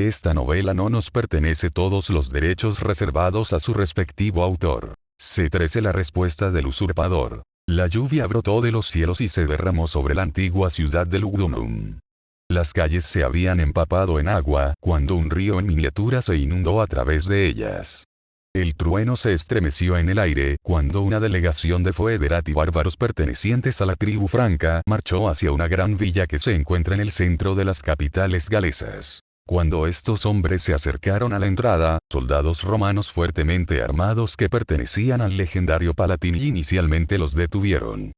Esta novela no nos pertenece, todos los derechos reservados a su respectivo autor. C13. La respuesta del usurpador. La lluvia brotó de los cielos y se derramó sobre la antigua ciudad de Lugdunum. Las calles se habían empapado en agua, cuando un río en miniatura se inundó a través de ellas. El trueno se estremeció en el aire, cuando una delegación de foederati bárbaros pertenecientes a la tribu franca marchó hacia una gran villa que se encuentra en el centro de las capitales galesas. Cuando estos hombres se acercaron a la entrada, soldados romanos fuertemente armados que pertenecían al legendario Palatini inicialmente los detuvieron.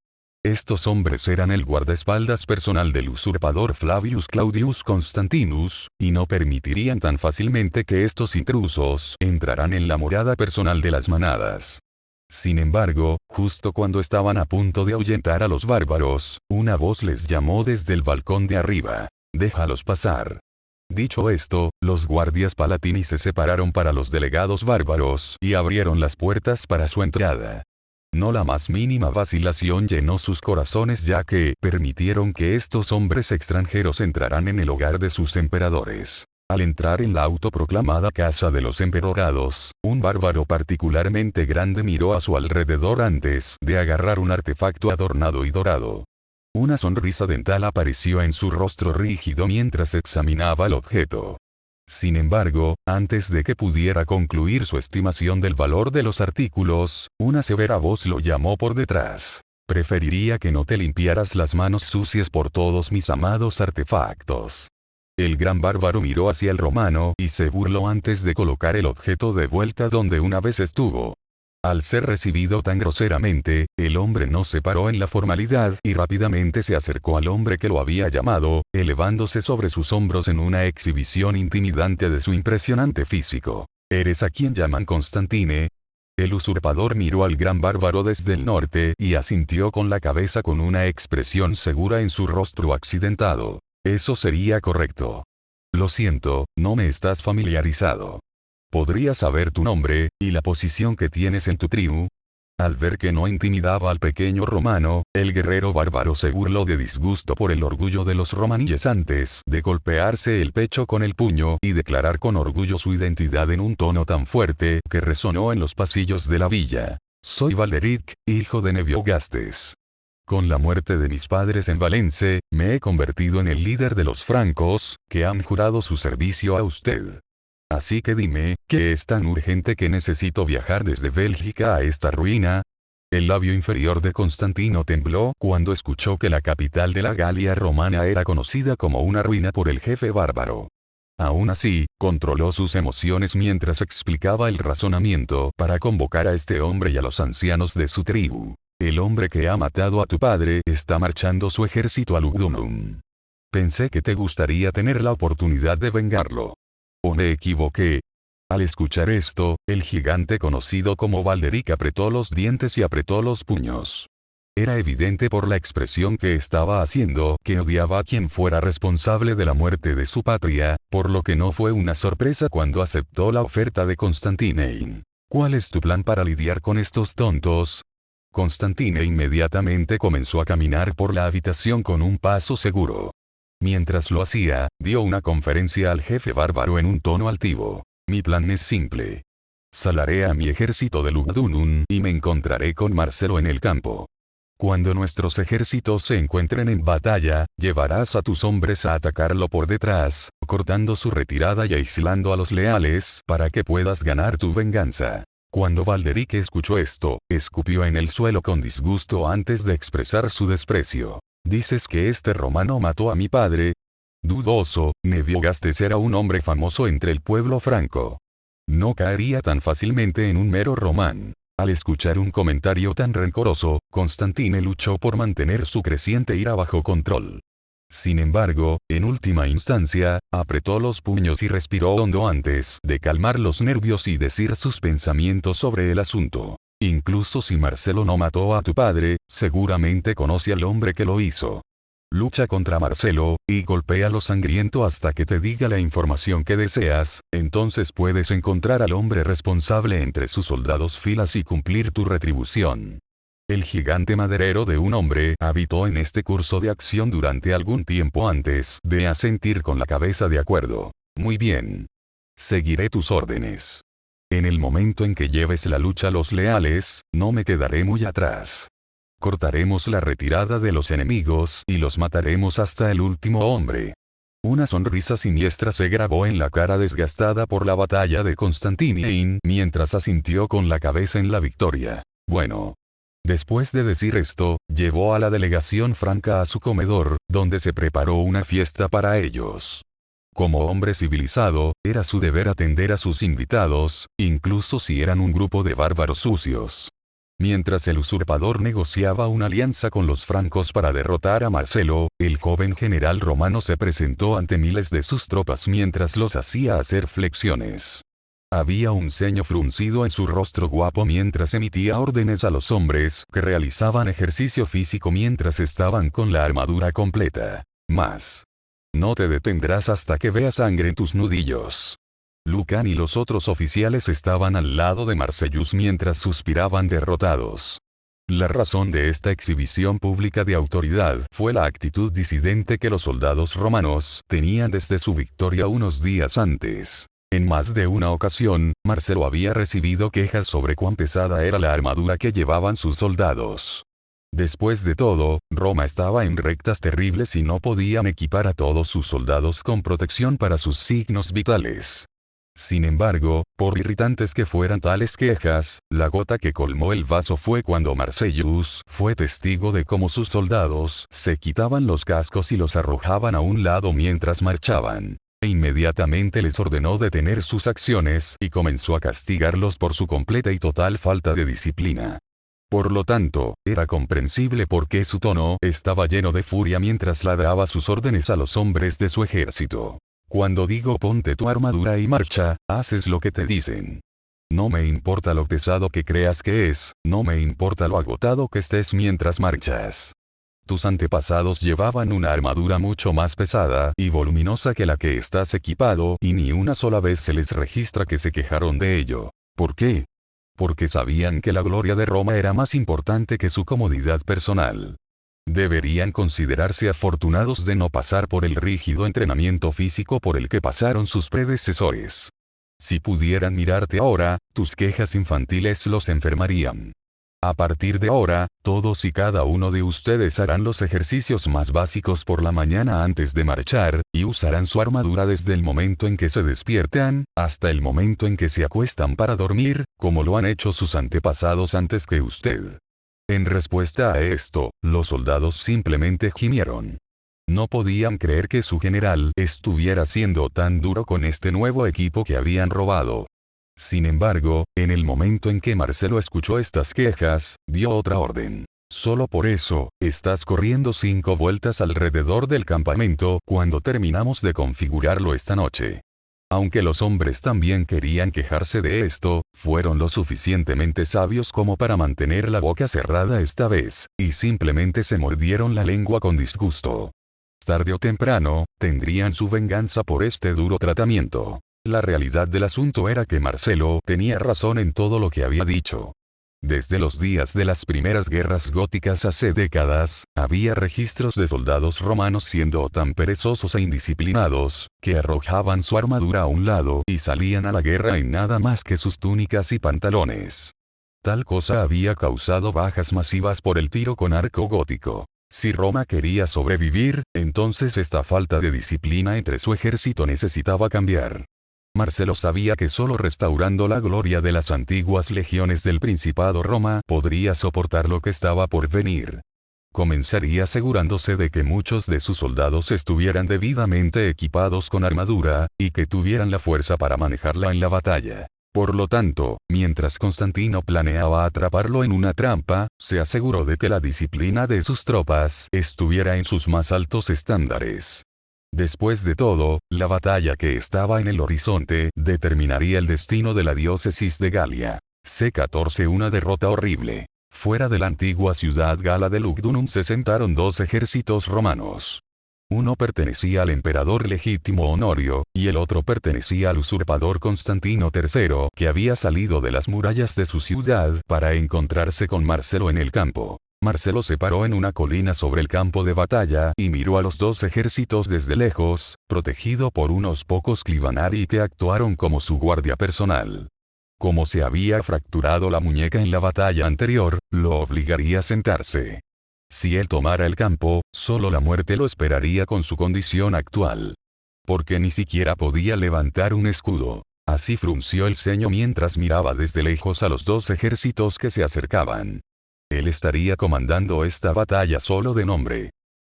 Estos hombres eran el guardaespaldas personal del usurpador Flavius Claudius Constantinus, y no permitirían tan fácilmente que estos intrusos entraran en la morada personal de las manadas. Sin embargo, justo cuando estaban a punto de ahuyentar a los bárbaros, una voz les llamó desde el balcón de arriba: «Déjalos pasar». Dicho esto, los guardias palatini se separaron para los delegados bárbaros y abrieron las puertas para su entrada. No la más mínima vacilación llenó sus corazones, ya que permitieron que estos hombres extranjeros entraran en el hogar de sus emperadores. Al entrar en la autoproclamada casa de los emperorados, un bárbaro particularmente grande miró a su alrededor antes de agarrar un artefacto adornado y dorado. Una sonrisa dental apareció en su rostro rígido mientras examinaba el objeto. Sin embargo, antes de que pudiera concluir su estimación del valor de los artículos, una severa voz lo llamó por detrás: «Preferiría que no te limpiaras las manos sucias por todos mis amados artefactos». El gran bárbaro miró hacia el romano y se burló antes de colocar el objeto de vuelta donde una vez estuvo. Al ser recibido tan groseramente, el hombre no se paró en la formalidad y rápidamente se acercó al hombre que lo había llamado, elevándose sobre sus hombros en una exhibición intimidante de su impresionante físico. «¿Eres a quien llaman Constantine?». El usurpador miró al gran bárbaro desde el norte y asintió con la cabeza con una expresión segura en su rostro accidentado. «Eso sería correcto. Lo siento, no me estás familiarizado. ¿Podría saber tu nombre, y la posición que tienes en tu tribu?». Al ver que no intimidaba al pequeño romano, el guerrero bárbaro se burló de disgusto por el orgullo de los romanilles antes de golpearse el pecho con el puño y declarar con orgullo su identidad en un tono tan fuerte que resonó en los pasillos de la villa. «Soy Valderic, hijo de Nebiogastes. Con la muerte de mis padres en Valence, me he convertido en el líder de los francos, que han jurado su servicio a usted. Así que dime, ¿qué es tan urgente que necesito viajar desde Bélgica a esta ruina?». El labio inferior de Constantino tembló cuando escuchó que la capital de la Galia romana era conocida como una ruina por el jefe bárbaro. Aún así, controló sus emociones mientras explicaba el razonamiento para convocar a este hombre y a los ancianos de su tribu. «El hombre que ha matado a tu padre está marchando su ejército a Lugdunum. Pensé que te gustaría tener la oportunidad de vengarlo. ¿O me equivoqué?». Al escuchar esto, el gigante conocido como Valderic apretó los dientes y apretó los puños. Era evidente por la expresión que estaba haciendo que odiaba a quien fuera responsable de la muerte de su patria, por lo que no fue una sorpresa cuando aceptó la oferta de Constantine. «¿Cuál es tu plan para lidiar con estos tontos?». Constantine inmediatamente comenzó a caminar por la habitación con un paso seguro. Mientras lo hacía, dio una conferencia al jefe bárbaro en un tono altivo. «Mi plan es simple. Salaré a mi ejército de Lugdunum y me encontraré con Marcelo en el campo. Cuando nuestros ejércitos se encuentren en batalla, llevarás a tus hombres a atacarlo por detrás, cortando su retirada y aislando a los leales para que puedas ganar tu venganza». Cuando Valderic escuchó esto, escupió en el suelo con disgusto antes de expresar su desprecio. «¿Dices que este romano mató a mi padre?». «Dudoso, Nebiogastes era un hombre famoso entre el pueblo franco. No caería tan fácilmente en un mero román». Al escuchar un comentario tan rencoroso, Constantine luchó por mantener su creciente ira bajo control. Sin embargo, en última instancia, apretó los puños y respiró hondo antes de calmar los nervios y decir sus pensamientos sobre el asunto. «Incluso si Marcelo no mató a tu padre, seguramente conoce al hombre que lo hizo. Lucha contra Marcelo, y golpéalo sangriento hasta que te diga la información que deseas, entonces puedes encontrar al hombre responsable entre sus soldados filas y cumplir tu retribución». El gigante maderero de un hombre habitó en este curso de acción durante algún tiempo antes de asentir con la cabeza de acuerdo. Muy bien. Seguiré tus órdenes. En el momento en que lleves la lucha a los leales, no me quedaré muy atrás. Cortaremos la retirada de los enemigos y los mataremos hasta el último hombre. Una sonrisa siniestra se grabó en la cara desgastada por la batalla de Constantine mientras asintió con la cabeza en la victoria. Bueno. Después de decir esto, llevó a la delegación franca a su comedor, donde se preparó una fiesta para ellos. Como hombre civilizado, era su deber atender a sus invitados, incluso si eran un grupo de bárbaros sucios. Mientras el usurpador negociaba una alianza con los francos para derrotar a Marcelo, el joven general romano se presentó ante miles de sus tropas mientras los hacía hacer flexiones. Había un ceño fruncido en su rostro guapo mientras emitía órdenes a los hombres que realizaban ejercicio físico mientras estaban con la armadura completa. Más. No te detendrás hasta que veas sangre en tus nudillos. Lucan y los otros oficiales estaban al lado de Marcellus mientras suspiraban derrotados. La razón de esta exhibición pública de autoridad fue la actitud disidente que los soldados romanos tenían desde su victoria unos días antes. En más de una ocasión, Marcelo había recibido quejas sobre cuán pesada era la armadura que llevaban sus soldados. Después de todo, Roma estaba en rectas terribles y no podían equipar a todos sus soldados con protección para sus signos vitales. Sin embargo, por irritantes que fueran tales quejas, la gota que colmó el vaso fue cuando Marcellus fue testigo de cómo sus soldados se quitaban los cascos y los arrojaban a un lado mientras marchaban. E inmediatamente les ordenó detener sus acciones y comenzó a castigarlos por su completa y total falta de disciplina. Por lo tanto, era comprensible por qué su tono estaba lleno de furia mientras le daba sus órdenes a los hombres de su ejército. Cuando digo ponte tu armadura y marcha, haces lo que te dicen. No me importa lo pesado que creas que es, no me importa lo agotado que estés mientras marchas. Tus antepasados llevaban una armadura mucho más pesada y voluminosa que la que estás equipado y ni una sola vez se les registra que se quejaron de ello. ¿Por qué? Porque sabían que la gloria de Roma era más importante que su comodidad personal. Deberían considerarse afortunados de no pasar por el rígido entrenamiento físico por el que pasaron sus predecesores. Si pudieran mirarte ahora, tus quejas infantiles los enfermarían. A partir de ahora, todos y cada uno de ustedes harán los ejercicios más básicos por la mañana antes de marchar, y usarán su armadura desde el momento en que se despiertan, hasta el momento en que se acuestan para dormir, como lo han hecho sus antepasados antes que usted. En respuesta a esto, los soldados simplemente gimieron. No podían creer que su general estuviera siendo tan duro con este nuevo equipo que habían robado. Sin embargo, en el momento en que Marcelo escuchó estas quejas, dio otra orden. Solo por eso, estás corriendo 5 vueltas alrededor del campamento cuando terminamos de configurarlo esta noche. Aunque los hombres también querían quejarse de esto, fueron lo suficientemente sabios como para mantener la boca cerrada esta vez, y simplemente se mordieron la lengua con disgusto. Tarde o temprano, tendrían su venganza por este duro tratamiento. La realidad del asunto era que Marcelo tenía razón en todo lo que había dicho. Desde los días de las primeras guerras góticas hace décadas, había registros de soldados romanos siendo tan perezosos e indisciplinados, que arrojaban su armadura a un lado y salían a la guerra en nada más que sus túnicas y pantalones. Tal cosa había causado bajas masivas por el tiro con arco gótico. Si Roma quería sobrevivir, entonces esta falta de disciplina entre su ejército necesitaba cambiar. Marcelo sabía que solo restaurando la gloria de las antiguas legiones del Principado Roma podría soportar lo que estaba por venir. Comenzaría asegurándose de que muchos de sus soldados estuvieran debidamente equipados con armadura, y que tuvieran la fuerza para manejarla en la batalla. Por lo tanto, mientras Constantino planeaba atraparlo en una trampa, se aseguró de que la disciplina de sus tropas estuviera en sus más altos estándares. Después de todo, la batalla que estaba en el horizonte determinaría el destino de la diócesis de Galia. C14 Una derrota horrible. Fuera de la antigua ciudad gala de Lugdunum se sentaron 2 ejércitos romanos. Uno pertenecía al emperador legítimo Honorio, y el otro pertenecía al usurpador Constantino III, que había salido de las murallas de su ciudad para encontrarse con Marcelo en el campo. Marcelo se paró en una colina sobre el campo de batalla y miró a los dos ejércitos desde lejos, protegido por unos pocos Clivanari que actuaron como su guardia personal. Como se había fracturado la muñeca en la batalla anterior, lo obligaría a sentarse. Si él tomara el campo, solo la muerte lo esperaría con su condición actual. Porque ni siquiera podía levantar un escudo. Así frunció el ceño mientras miraba desde lejos a los dos ejércitos que se acercaban. Él estaría comandando esta batalla solo de nombre.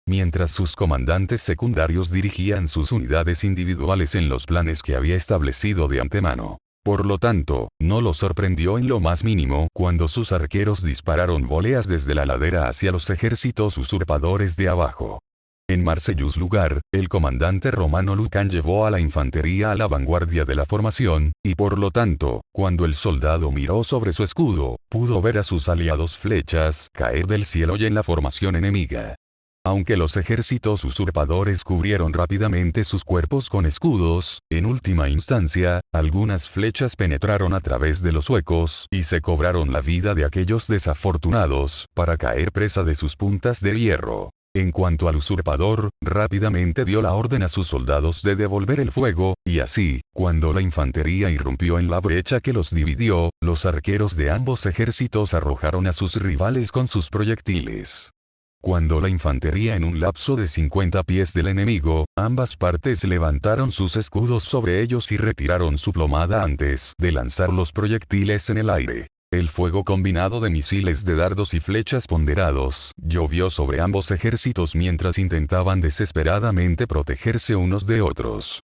Mientras sus comandantes secundarios dirigían sus unidades individuales en los planes que había establecido de antemano. Por lo tanto, no lo sorprendió en lo más mínimo cuando sus arqueros dispararon voleas desde la ladera hacia los ejércitos usurpadores de abajo. En Marcellus' lugar, el comandante romano Lucan llevó a la infantería a la vanguardia de la formación, y por lo tanto, cuando el soldado miró sobre su escudo, pudo ver a sus aliados flechas caer del cielo y en la formación enemiga. Aunque los ejércitos usurpadores cubrieron rápidamente sus cuerpos con escudos, en última instancia, algunas flechas penetraron a través de los huecos y se cobraron la vida de aquellos desafortunados, para caer presa de sus puntas de hierro. En cuanto al usurpador, rápidamente dio la orden a sus soldados de devolver el fuego, y así, cuando la infantería irrumpió en la brecha que los dividió, los arqueros de ambos ejércitos arrojaron a sus rivales con sus proyectiles. Cuando la infantería en un lapso de 50 pies del enemigo, ambas partes levantaron sus escudos sobre ellos y retiraron su plomada antes de lanzar los proyectiles en el aire. El fuego combinado de misiles de dardos y flechas ponderados llovió sobre ambos ejércitos mientras intentaban desesperadamente protegerse unos de otros.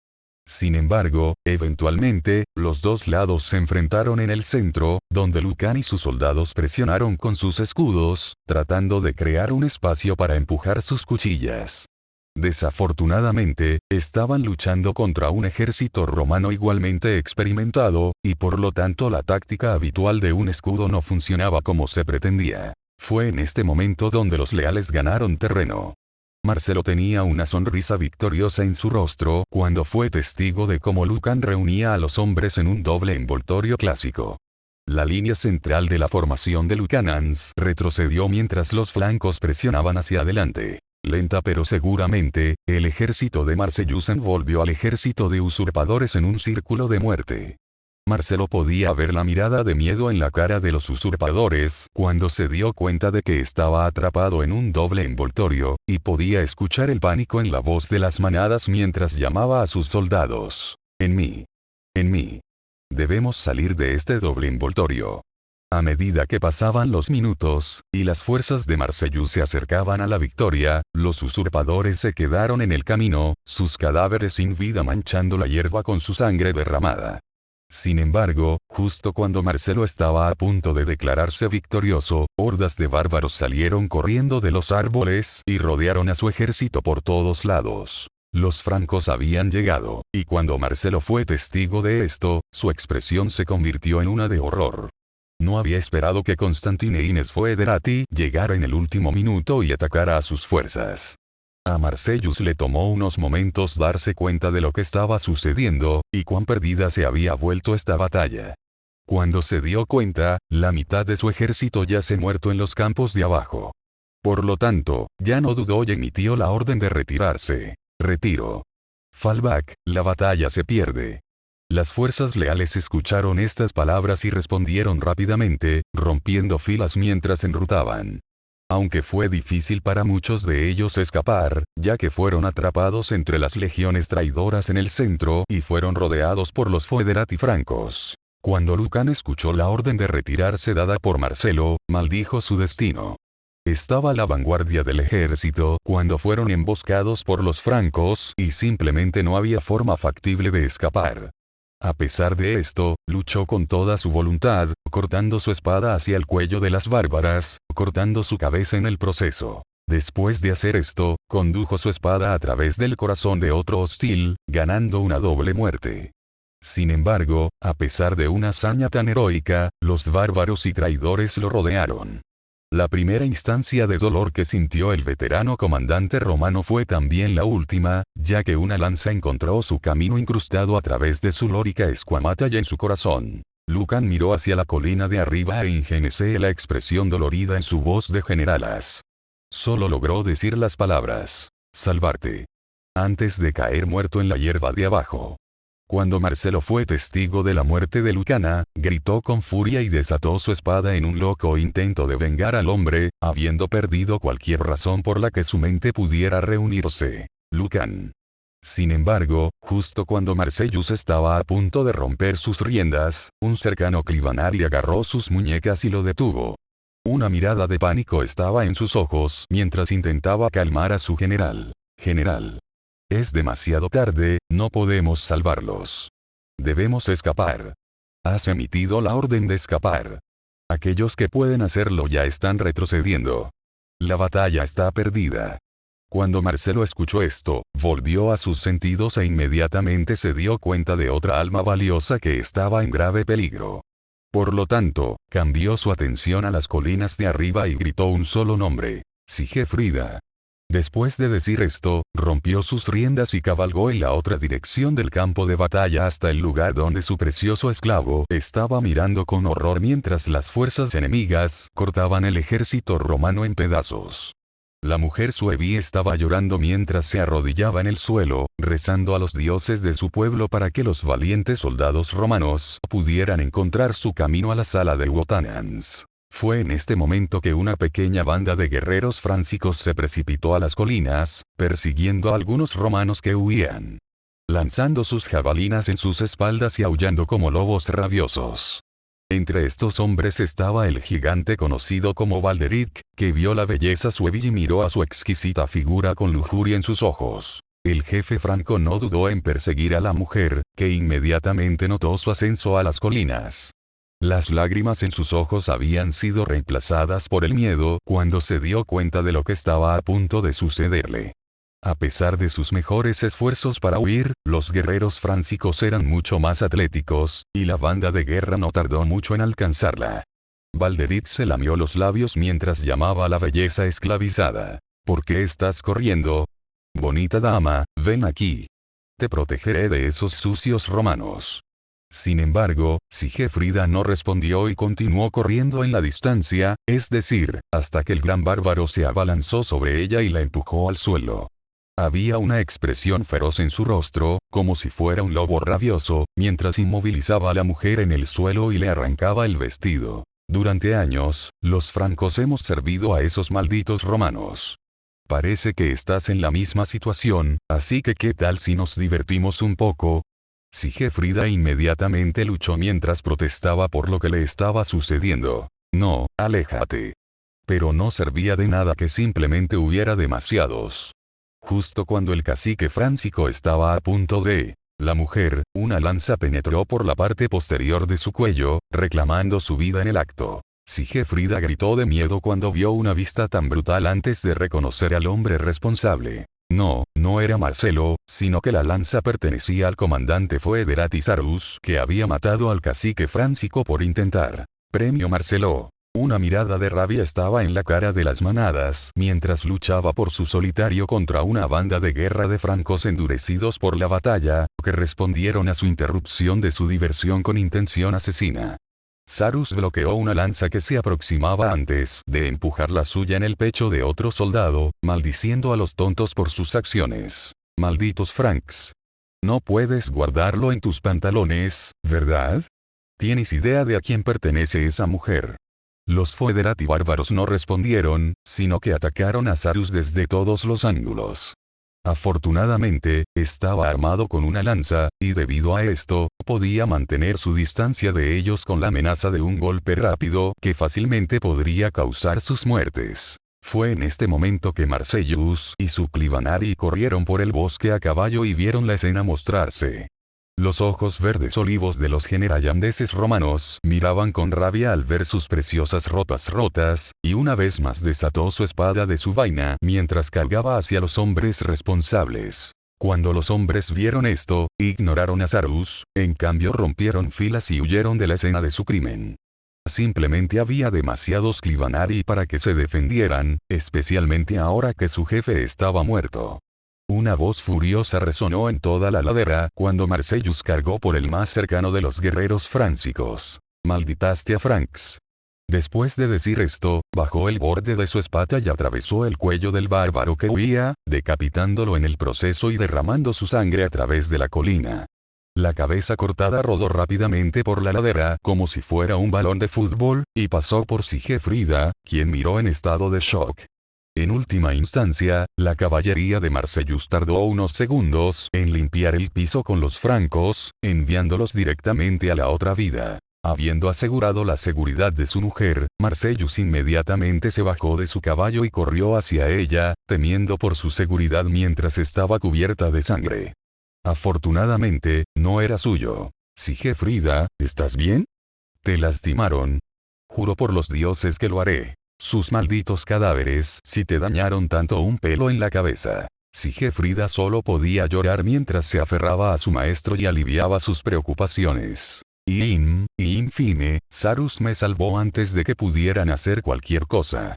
Sin embargo, eventualmente, los dos lados se enfrentaron en el centro, donde Lucan y sus soldados presionaron con sus escudos, tratando de crear un espacio para empujar sus cuchillas. Desafortunadamente, estaban luchando contra un ejército romano igualmente experimentado, y por lo tanto la táctica habitual de un escudo no funcionaba como se pretendía. Fue en este momento donde los leales ganaron terreno. Marcelo tenía una sonrisa victoriosa en su rostro cuando fue testigo de cómo Lucan reunía a los hombres en un doble envoltorio clásico. La línea central de la formación de Lucanans retrocedió mientras los flancos presionaban hacia adelante. Lenta pero seguramente, el ejército de Marcellus envolvió al ejército de usurpadores en un círculo de muerte. Marcelo podía ver la mirada de miedo en la cara de los usurpadores cuando se dio cuenta de que estaba atrapado en un doble envoltorio, y podía escuchar el pánico en la voz de las manadas mientras llamaba a sus soldados. En mí. Debemos salir de este doble envoltorio. A medida que pasaban los minutos, y las fuerzas de Marcellus se acercaban a la victoria, los usurpadores se quedaron en el camino, sus cadáveres sin vida manchando la hierba con su sangre derramada. Sin embargo, justo cuando Marcelo estaba a punto de declararse victorioso, hordas de bárbaros salieron corriendo de los árboles y rodearon a su ejército por todos lados. Los francos habían llegado, y cuando Marcelo fue testigo de esto, su expresión se convirtió en una de horror. No había esperado que Constantine Ines Foederati llegara en el último minuto y atacara a sus fuerzas. A Marcellus le tomó unos momentos darse cuenta de lo que estaba sucediendo, y cuán perdida se había vuelto esta batalla. Cuando se dio cuenta, la mitad de su ejército yace muerto en los campos de abajo. Por lo tanto, ya no dudó y emitió la orden de retirarse. Retiro. Fall back, la batalla se pierde. Las fuerzas leales escucharon estas palabras y respondieron rápidamente, rompiendo filas mientras enrutaban. Aunque fue difícil para muchos de ellos escapar, ya que fueron atrapados entre las legiones traidoras en el centro y fueron rodeados por los Foederati francos. Cuando Lucan escuchó la orden de retirarse dada por Marcelo, maldijo su destino. Estaba a la vanguardia del ejército cuando fueron emboscados por los francos y simplemente no había forma factible de escapar. A pesar de esto, luchó con toda su voluntad, cortando su espada hacia el cuello de las bárbaras, cortando su cabeza en el proceso. Después de hacer esto, condujo su espada a través del corazón de otro hostil, ganando una doble muerte. Sin embargo, a pesar de una hazaña tan heroica, los bárbaros y traidores lo rodearon. La primera instancia de dolor que sintió el veterano comandante romano fue también la última, ya que una lanza encontró su camino incrustado a través de su lórica escuamata y en su corazón. Lucan miró hacia la colina de arriba e ingenesé la expresión dolorida en su voz de generalas. Solo logró decir las palabras: salvarte. Antes de caer muerto en la hierba de abajo. Cuando Marcelo fue testigo de la muerte de Lucana, gritó con furia y desató su espada en un loco intento de vengar al hombre, habiendo perdido cualquier razón por la que su mente pudiera reunirse. Lucan. Sin embargo, justo cuando Marcellus estaba a punto de romper sus riendas, un cercano Clivanari agarró sus muñecas y lo detuvo. Una mirada de pánico estaba en sus ojos mientras intentaba calmar a su general. General. Es demasiado tarde, no podemos salvarlos. Debemos escapar. Has emitido la orden de escapar. Aquellos que pueden hacerlo ya están retrocediendo. La batalla está perdida. Cuando Marcelo escuchó esto, volvió a sus sentidos e inmediatamente se dio cuenta de otra alma valiosa que estaba en grave peligro. Por lo tanto, cambió su atención a las colinas de arriba y gritó un solo nombre: Sigefrida. Después de decir esto, rompió sus riendas y cabalgó en la otra dirección del campo de batalla hasta el lugar donde su precioso esclavo estaba mirando con horror mientras las fuerzas enemigas cortaban el ejército romano en pedazos. La mujer Suevi estaba llorando mientras se arrodillaba en el suelo, rezando a los dioses de su pueblo para que los valientes soldados romanos pudieran encontrar su camino a la sala de Wotanans. Fue en este momento que una pequeña banda de guerreros francicos se precipitó a las colinas, persiguiendo a algunos romanos que huían, lanzando sus jabalinas en sus espaldas y aullando como lobos rabiosos. Entre estos hombres estaba el gigante conocido como Balderic, que vio la belleza suevi y miró a su exquisita figura con lujuria en sus ojos. El jefe franco no dudó en perseguir a la mujer, que inmediatamente notó su ascenso a las colinas. Las lágrimas en sus ojos habían sido reemplazadas por el miedo cuando se dio cuenta de lo que estaba a punto de sucederle. A pesar de sus mejores esfuerzos para huir, los guerreros francicos eran mucho más atléticos, y la banda de guerra no tardó mucho en alcanzarla. Balderic se lamió los labios mientras llamaba a la belleza esclavizada. ¿Por qué estás corriendo? Bonita dama, ven aquí. Te protegeré de esos sucios romanos. Sin embargo, Sigefrida no respondió y continuó corriendo en la distancia, es decir, hasta que el gran bárbaro se abalanzó sobre ella y la empujó al suelo. Había una expresión feroz en su rostro, como si fuera un lobo rabioso, mientras inmovilizaba a la mujer en el suelo y le arrancaba el vestido. Durante años, los francos hemos servido a esos malditos romanos. Parece que estás en la misma situación, así que ¿qué tal si nos divertimos un poco? Sigefrida inmediatamente luchó mientras protestaba por lo que le estaba sucediendo. No, aléjate. Pero no servía de nada que simplemente hubiera demasiados. Justo cuando el cacique Francico estaba a punto de... La mujer, una lanza penetró por la parte posterior de su cuello, reclamando su vida en el acto. Sigefrida gritó de miedo cuando vio una vista tan brutal antes de reconocer al hombre responsable. No, no era Marcelo, sino que la lanza pertenecía al comandante Foederatizarus, que había matado al cacique Francico por intentar. Premio Marcelo. Una mirada de rabia estaba en la cara de las manadas mientras luchaba por su solitario contra una banda de guerra de francos endurecidos por la batalla, que respondieron a su interrupción de su diversión con intención asesina. Sarus bloqueó una lanza que se aproximaba antes de empujar la suya en el pecho de otro soldado, maldiciendo a los tontos por sus acciones. Malditos Franks. No puedes guardarlo en tus pantalones, ¿verdad? ¿Tienes idea de a quién pertenece esa mujer? Los Foederati bárbaros no respondieron, sino que atacaron a Sarus desde todos los ángulos. Afortunadamente, estaba armado con una lanza, y debido a esto, podía mantener su distancia de ellos con la amenaza de un golpe rápido que fácilmente podría causar sus muertes. Fue en este momento que Marcellus y su Clivanari corrieron por el bosque a caballo y vieron la escena mostrarse. Los ojos verdes olivos de los generallandeses romanos miraban con rabia al ver sus preciosas ropas rotas, y una vez más desató su espada de su vaina mientras cargaba hacia los hombres responsables. Cuando los hombres vieron esto, ignoraron a Sarus, en cambio rompieron filas y huyeron de la escena de su crimen. Simplemente había demasiados Clivanari para que se defendieran, especialmente ahora que su jefe estaba muerto. Una voz furiosa resonó en toda la ladera cuando Marcellus cargó por el más cercano de los guerreros francicos. Malditaste a Franks. Después de decir esto, bajó el borde de su espada y atravesó el cuello del bárbaro que huía, decapitándolo en el proceso y derramando su sangre a través de la colina. La cabeza cortada rodó rápidamente por la ladera como si fuera un balón de fútbol, y pasó por Sigefrida, quien miró en estado de shock. En última instancia, la caballería de Marcellus tardó unos segundos en limpiar el piso con los francos, enviándolos directamente a la otra vida. Habiendo asegurado la seguridad de su mujer, Marcellus inmediatamente se bajó de su caballo y corrió hacia ella, temiendo por su seguridad mientras estaba cubierta de sangre. Afortunadamente, no era suyo. Sigefrida, ¿estás bien? ¿Te lastimaron? Juro por los dioses que lo haré. Sus malditos cadáveres, si te dañaron tanto un pelo en la cabeza. Sigefrida solo podía llorar mientras se aferraba a su maestro y aliviaba sus preocupaciones. Infine, Sarus me salvó antes de que pudieran hacer cualquier cosa.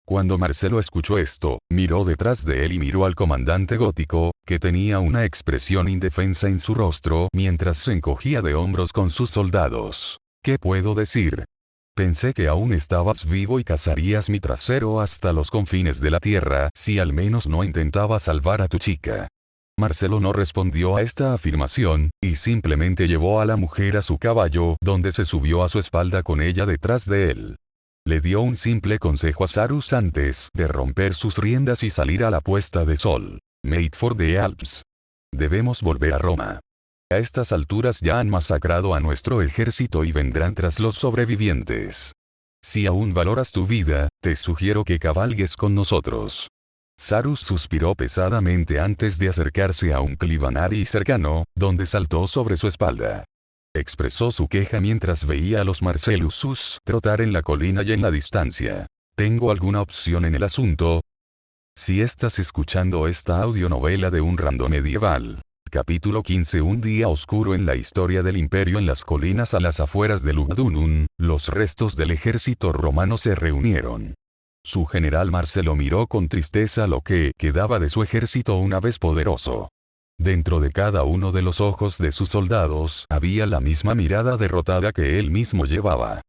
Cuando Marcelo escuchó esto, miró detrás de él y miró al comandante gótico, que tenía una expresión indefensa en su rostro mientras se encogía de hombros con sus soldados. ¿Qué puedo decir? Pensé que aún estabas vivo y cazarías mi trasero hasta los confines de la tierra si al menos no intentaba salvar a tu chica. Marcelo no respondió a esta afirmación, y simplemente llevó a la mujer a su caballo, donde se subió a su espalda con ella detrás de él. Le dio un simple consejo a Sarus antes de romper sus riendas y salir a la puesta de sol. Made for the Alps. Debemos volver a Roma. A estas alturas ya han masacrado a nuestro ejército y vendrán tras los sobrevivientes. Si aún valoras tu vida, te sugiero que cabalgues con nosotros. Sarus suspiró pesadamente antes de acercarse a un clivanari cercano, donde saltó sobre su espalda. Expresó su queja mientras veía a los Marcellusus trotar en la colina y en la distancia. ¿Tengo alguna opción en el asunto? Si estás escuchando esta audionovela de un random medieval. Capítulo 15. Un día oscuro en la historia del imperio. En las colinas a las afueras de Lugdunum, los restos del ejército romano se reunieron. Su general Marcelo miró con tristeza lo que quedaba de su ejército una vez poderoso. Dentro de cada uno de los ojos de sus soldados había la misma mirada derrotada que él mismo llevaba.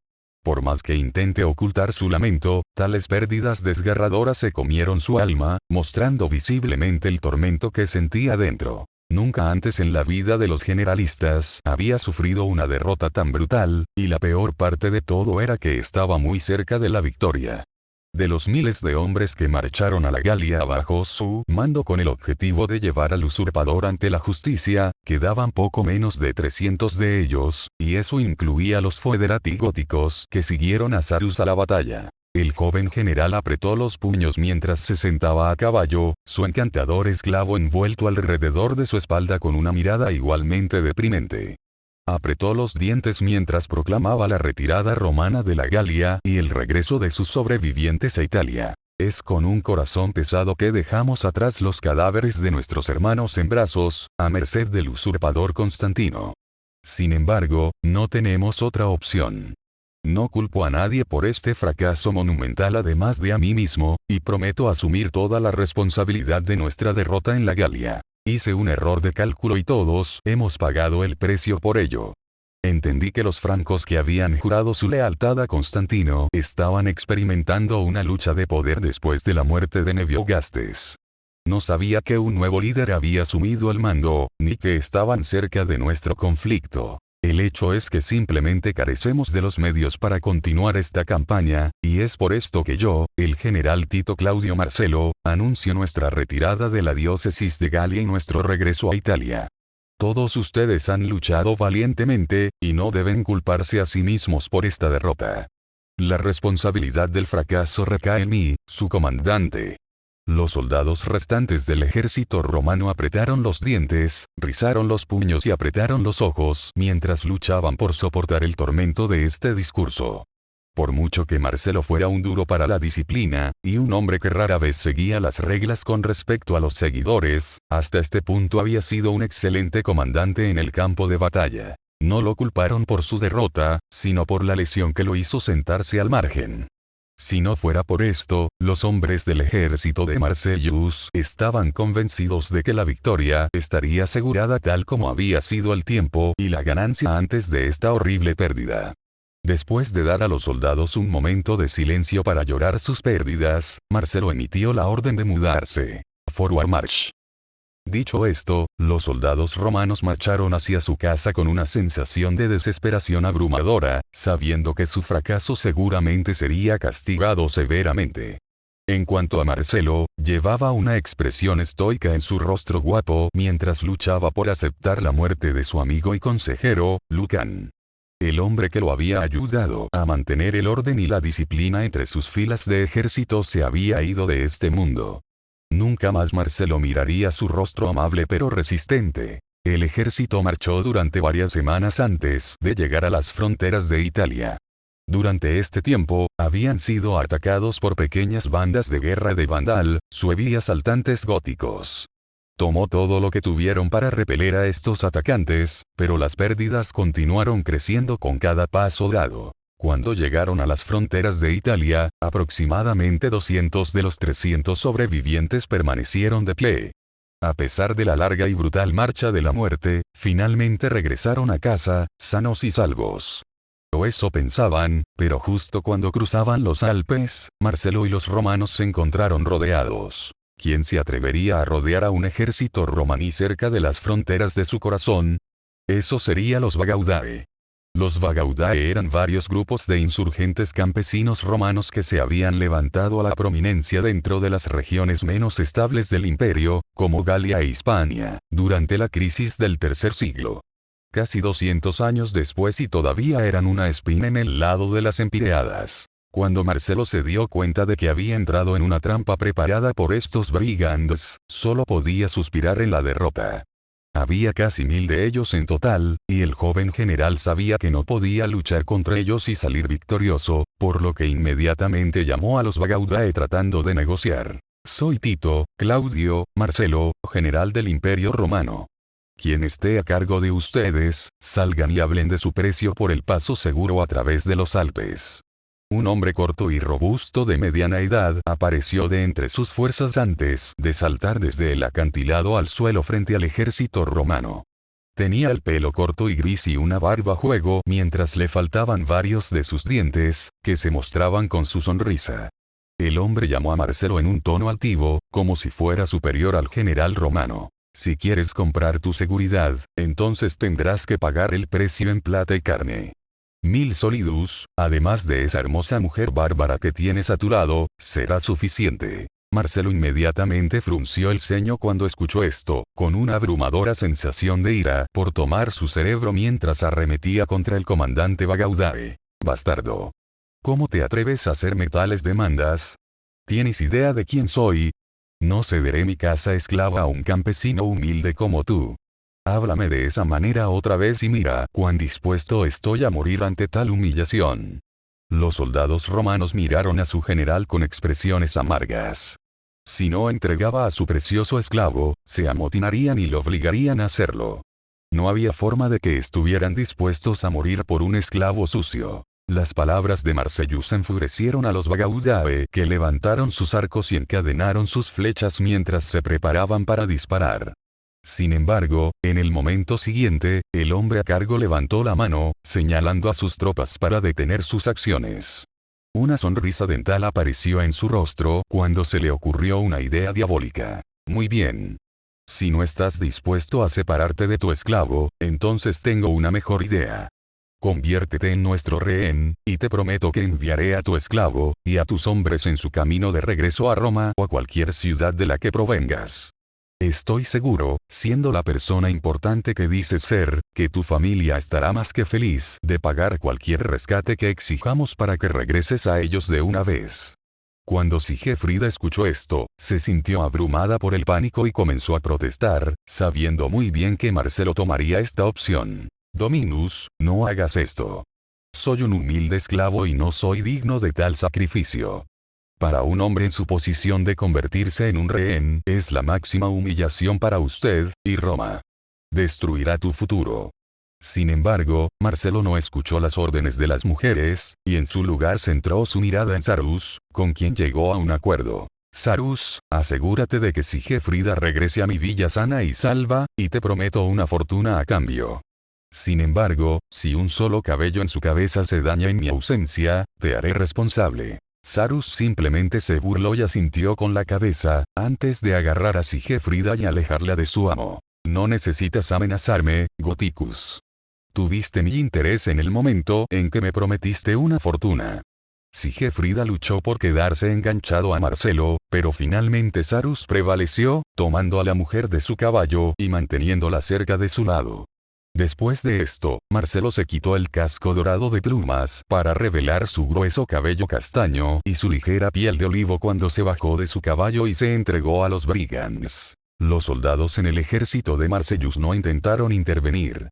Por más que intente ocultar su lamento, tales pérdidas desgarradoras se comieron su alma, mostrando visiblemente el tormento que sentía dentro. Nunca antes en la vida de los generalistas había sufrido una derrota tan brutal, y la peor parte de todo era que estaba muy cerca de la victoria. De los miles de hombres que marcharon a la Galia bajo su mando con el objetivo de llevar al usurpador ante la justicia, quedaban poco menos de 300 de ellos, y eso incluía a los foederati góticos que siguieron a Sarus a la batalla. El joven general apretó los puños mientras se sentaba a caballo, su encantador esclavo envuelto alrededor de su espalda con una mirada igualmente deprimente. Apretó los dientes mientras proclamaba la retirada romana de la Galia y el regreso de sus sobrevivientes a Italia. Es con un corazón pesado que dejamos atrás los cadáveres de nuestros hermanos en brazos, a merced del usurpador Constantino. Sin embargo, no tenemos otra opción. No culpo a nadie por este fracaso monumental además de a mí mismo, y prometo asumir toda la responsabilidad de nuestra derrota en la Galia. Hice un error de cálculo y todos hemos pagado el precio por ello. Entendí que los francos que habían jurado su lealtad a Constantino estaban experimentando una lucha de poder después de la muerte de Nebiogastes. No sabía que un nuevo líder había asumido el mando, ni que estaban cerca de nuestro conflicto. El hecho es que simplemente carecemos de los medios para continuar esta campaña, y es por esto que yo, el general Tito Claudio Marcelo, anuncio nuestra retirada de la diócesis de Galia y nuestro regreso a Italia. Todos ustedes han luchado valientemente, y no deben culparse a sí mismos por esta derrota. La responsabilidad del fracaso recae en mí, su comandante. Los soldados restantes del ejército romano apretaron los dientes, rizaron los puños y apretaron los ojos mientras luchaban por soportar el tormento de este discurso. Por mucho que Marcelo fuera un duro para la disciplina, y un hombre que rara vez seguía las reglas con respecto a los seguidores, hasta este punto había sido un excelente comandante en el campo de batalla. No lo culparon por su derrota, sino por la lesión que lo hizo sentarse al margen. Si no fuera por esto, los hombres del ejército de Marcellus estaban convencidos de que la victoria estaría asegurada tal como había sido el tiempo y la ganancia antes de esta horrible pérdida. Después de dar a los soldados un momento de silencio para llorar sus pérdidas, Marcelo emitió la orden de mudarse. Forward march. Dicho esto, los soldados romanos marcharon hacia su casa con una sensación de desesperación abrumadora, sabiendo que su fracaso seguramente sería castigado severamente. En cuanto a Marcelo, llevaba una expresión estoica en su rostro guapo mientras luchaba por aceptar la muerte de su amigo y consejero, Lucan. El hombre que lo había ayudado a mantener el orden y la disciplina entre sus filas de ejército se había ido de este mundo. Nunca más Marcelo miraría su rostro amable pero resistente. El ejército marchó durante varias semanas antes de llegar a las fronteras de Italia. Durante este tiempo, habían sido atacados por pequeñas bandas de guerra de Vandal, suevi y asaltantes góticos. Tomó todo lo que tuvieron para repeler a estos atacantes, pero las pérdidas continuaron creciendo con cada paso dado. Cuando llegaron a las fronteras de Italia, aproximadamente 200 de los 300 sobrevivientes permanecieron de pie. A pesar de la larga y brutal marcha de la muerte, finalmente regresaron a casa, sanos y salvos. O eso pensaban, pero justo cuando cruzaban los Alpes, Marcelo y los romanos se encontraron rodeados. ¿Quién se atrevería a rodear a un ejército romaní cerca de las fronteras de su corazón? Eso sería los Vagaudae. Los Vagaudae eran varios grupos de insurgentes campesinos romanos que se habían levantado a la prominencia dentro de las regiones menos estables del imperio, como Galia e Hispania, durante la crisis del tercer siglo. Casi 200 años después y todavía eran una espina en el lado de las Empíreadas. Cuando Marcelo se dio cuenta de que había entrado en una trampa preparada por estos brigands, solo podía suspirar en la derrota. Había casi 1000 de ellos en total, y el joven general sabía que no podía luchar contra ellos y salir victorioso, por lo que inmediatamente llamó a los Vagaudae tratando de negociar. Soy Tito, Claudio, Marcelo, general del Imperio Romano. Quien esté a cargo de ustedes, salgan y hablen de su precio por el paso seguro a través de los Alpes. Un hombre corto y robusto de mediana edad apareció de entre sus fuerzas antes de saltar desde el acantilado al suelo frente al ejército romano. Tenía el pelo corto y gris y una barba a juego mientras le faltaban varios de sus dientes, que se mostraban con su sonrisa. El hombre llamó a Marcelo en un tono altivo, como si fuera superior al general romano. Si quieres comprar tu seguridad, entonces tendrás que pagar el precio en plata y carne. 1000 solidus, además de esa hermosa mujer bárbara que tienes a tu lado, será suficiente. Marcelo inmediatamente frunció el ceño cuando escuchó esto, con una abrumadora sensación de ira por tomar su cerebro mientras arremetía contra el comandante Vagaudae. Bastardo. ¿Cómo te atreves a hacerme tales demandas? ¿Tienes idea de quién soy? No cederé mi casa esclava a un campesino humilde como tú. Háblame de esa manera otra vez y mira cuán dispuesto estoy a morir ante tal humillación. Los soldados romanos miraron a su general con expresiones amargas. Si no entregaba a su precioso esclavo, se amotinarían y lo obligarían a hacerlo. No había forma de que estuvieran dispuestos a morir por un esclavo sucio. Las palabras de Marcellus enfurecieron a los Vagaudae, que levantaron sus arcos y encadenaron sus flechas mientras se preparaban para disparar. Sin embargo, en el momento siguiente, el hombre a cargo levantó la mano, señalando a sus tropas para detener sus acciones. Una sonrisa dental apareció en su rostro cuando se le ocurrió una idea diabólica. Muy bien. Si no estás dispuesto a separarte de tu esclavo, entonces tengo una mejor idea. Conviértete en nuestro rehén, y te prometo que enviaré a tu esclavo, y a tus hombres en su camino de regreso a Roma o a cualquier ciudad de la que provengas. Estoy seguro, siendo la persona importante que dices ser, que tu familia estará más que feliz de pagar cualquier rescate que exijamos para que regreses a ellos de una vez. Cuando Sigefrida escuchó esto, se sintió abrumada por el pánico y comenzó a protestar, sabiendo muy bien que Marcelo tomaría esta opción. Dominus, no hagas esto. Soy un humilde esclavo y no soy digno de tal sacrificio. Para un hombre en su posición de convertirse en un rehén, es la máxima humillación para usted, y Roma. Destruirá tu futuro. Sin embargo, Marcelo no escuchó las órdenes de las mujeres, y en su lugar centró su mirada en Sarus, con quien llegó a un acuerdo. Sarus, asegúrate de que Sigefrida regrese a mi villa sana y salva, y te prometo una fortuna a cambio. Sin embargo, si un solo cabello en su cabeza se daña en mi ausencia, te haré responsable. Sarus simplemente se burló y asintió con la cabeza, antes de agarrar a Sigefrida y alejarla de su amo. No necesitas amenazarme, Goticus. Tuviste mi interés en el momento en que me prometiste una fortuna. Sigefrida luchó por quedarse enganchado a Marcelo, pero finalmente Sarus prevaleció, tomando a la mujer de su caballo y manteniéndola cerca de su lado. Después de esto, Marcelo se quitó el casco dorado de plumas para revelar su grueso cabello castaño y su ligera piel de olivo cuando se bajó de su caballo y se entregó a los brigands. Los soldados en el ejército de Marcellus no intentaron intervenir.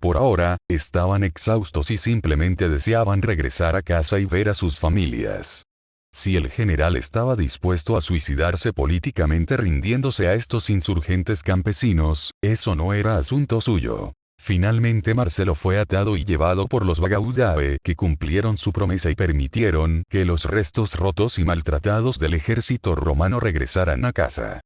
Por ahora, estaban exhaustos y simplemente deseaban regresar a casa y ver a sus familias. Si el general estaba dispuesto a suicidarse políticamente rindiéndose a estos insurgentes campesinos, eso no era asunto suyo. Finalmente Marcelo fue atado y llevado por los Bagaudae que cumplieron su promesa y permitieron que los restos rotos y maltratados del ejército romano regresaran a casa.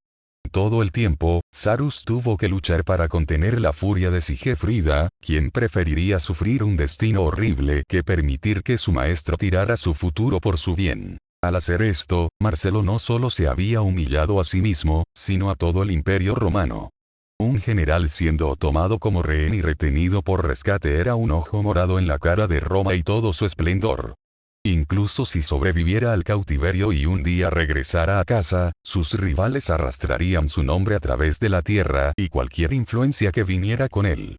Todo el tiempo, Sarus tuvo que luchar para contener la furia de Sigefrida, quien preferiría sufrir un destino horrible que permitir que su maestro tirara su futuro por su bien. Al hacer esto, Marcelo no solo se había humillado a sí mismo, sino a todo el imperio romano. Un general siendo tomado como rehén y retenido por rescate era un ojo morado en la cara de Roma y todo su esplendor. Incluso si sobreviviera al cautiverio y un día regresara a casa, sus rivales arrastrarían su nombre a través de la tierra y cualquier influencia que viniera con él.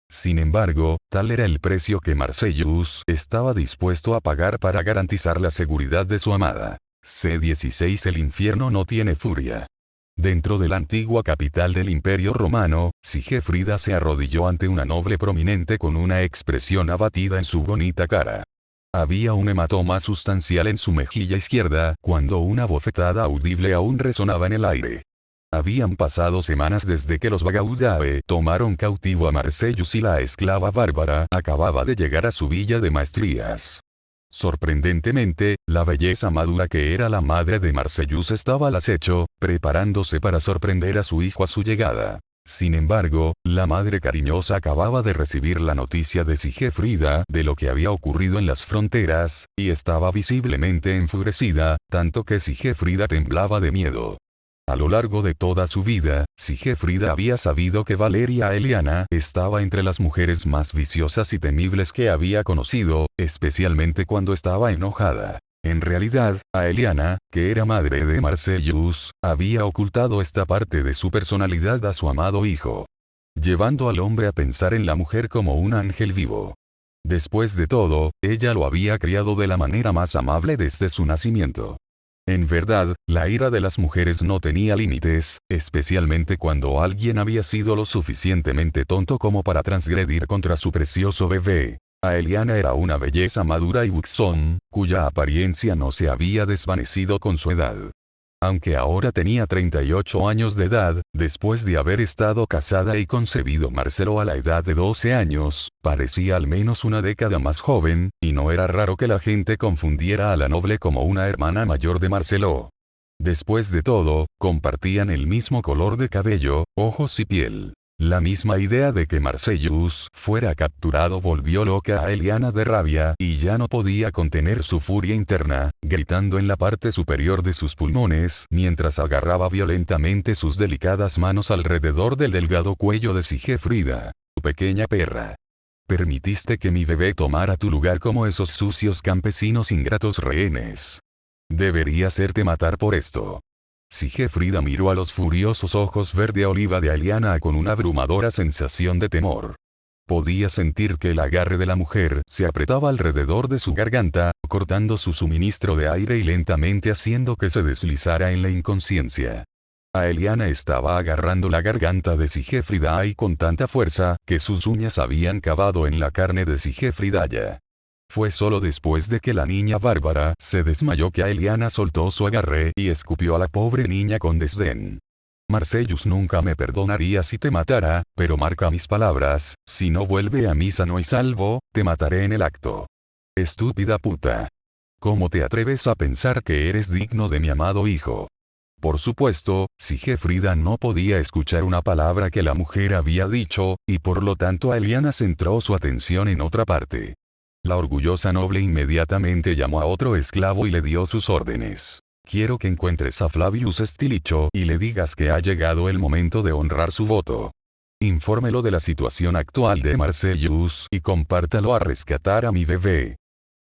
Sin embargo, tal era el precio que Marcellus estaba dispuesto a pagar para garantizar la seguridad de su amada. C16 El infierno no tiene furia. Dentro de la antigua capital del Imperio Romano, Sigefrida se arrodilló ante una noble prominente con una expresión abatida en su bonita cara. Había un hematoma sustancial en su mejilla izquierda, cuando una bofetada audible aún resonaba en el aire. Habían pasado semanas desde que los Bagaudae tomaron cautivo a Marcellus y la esclava bárbara acababa de llegar a su villa de maestrías. Sorprendentemente, la belleza madura que era la madre de Marcellus estaba al acecho, preparándose para sorprender a su hijo a su llegada. Sin embargo, la madre cariñosa acababa de recibir la noticia de Sigefrida de lo que había ocurrido en las fronteras, y estaba visiblemente enfurecida, tanto que Sigefrida temblaba de miedo. A lo largo de toda su vida, Sigefrida había sabido que Valeria Aeliana estaba entre las mujeres más viciosas y temibles que había conocido, especialmente cuando estaba enojada. En realidad, Aeliana, que era madre de Marcellus, había ocultado esta parte de su personalidad a su amado hijo, llevando al hombre a pensar en la mujer como un ángel vivo. Después de todo, ella lo había criado de la manera más amable desde su nacimiento. En verdad, la ira de las mujeres no tenía límites, especialmente cuando alguien había sido lo suficientemente tonto como para transgredir contra su precioso bebé. Aeliana era una belleza madura y buxom, cuya apariencia no se había desvanecido con su edad. Aunque ahora tenía 38 años de edad, después de haber estado casada y concebido Marcelo a la edad de 12 años, parecía al menos una década más joven, y no era raro que la gente confundiera a la noble como una hermana mayor de Marcelo. Después de todo, compartían el mismo color de cabello, ojos y piel. La misma idea de que Marcellus fuera capturado volvió loca a Aeliana de rabia y ya no podía contener su furia interna, gritando en la parte superior de sus pulmones mientras agarraba violentamente sus delicadas manos alrededor del delgado cuello de Sigefrida. Tu pequeña perra. Permitiste que mi bebé tomara tu lugar como esos sucios campesinos ingratos rehenes. Debería hacerte matar por esto. Sigefrida miró a los furiosos ojos verde oliva de Aeliana con una abrumadora sensación de temor. Podía sentir que el agarre de la mujer se apretaba alrededor de su garganta, cortando su suministro de aire y lentamente haciendo que se deslizara en la inconsciencia. Aeliana estaba agarrando la garganta de Sigefrida y con tanta fuerza, que sus uñas habían cavado en la carne de Sigefridaya. Fue solo después de que la niña bárbara se desmayó que Aeliana soltó su agarre y escupió a la pobre niña con desdén. Marcellus nunca me perdonaría si te matara, pero marca mis palabras, si no vuelve a mí sano y salvo, te mataré en el acto. Estúpida puta. ¿Cómo te atreves a pensar que eres digno de mi amado hijo? Por supuesto, Sigefrida no podía escuchar una palabra que la mujer había dicho, y por lo tanto Aeliana centró su atención en otra parte. La orgullosa noble inmediatamente llamó a otro esclavo y le dio sus órdenes. Quiero que encuentres a Flavius Stilicho y le digas que ha llegado el momento de honrar su voto. Infórmelo de la situación actual de Marcellus y compártalo a rescatar a mi bebé.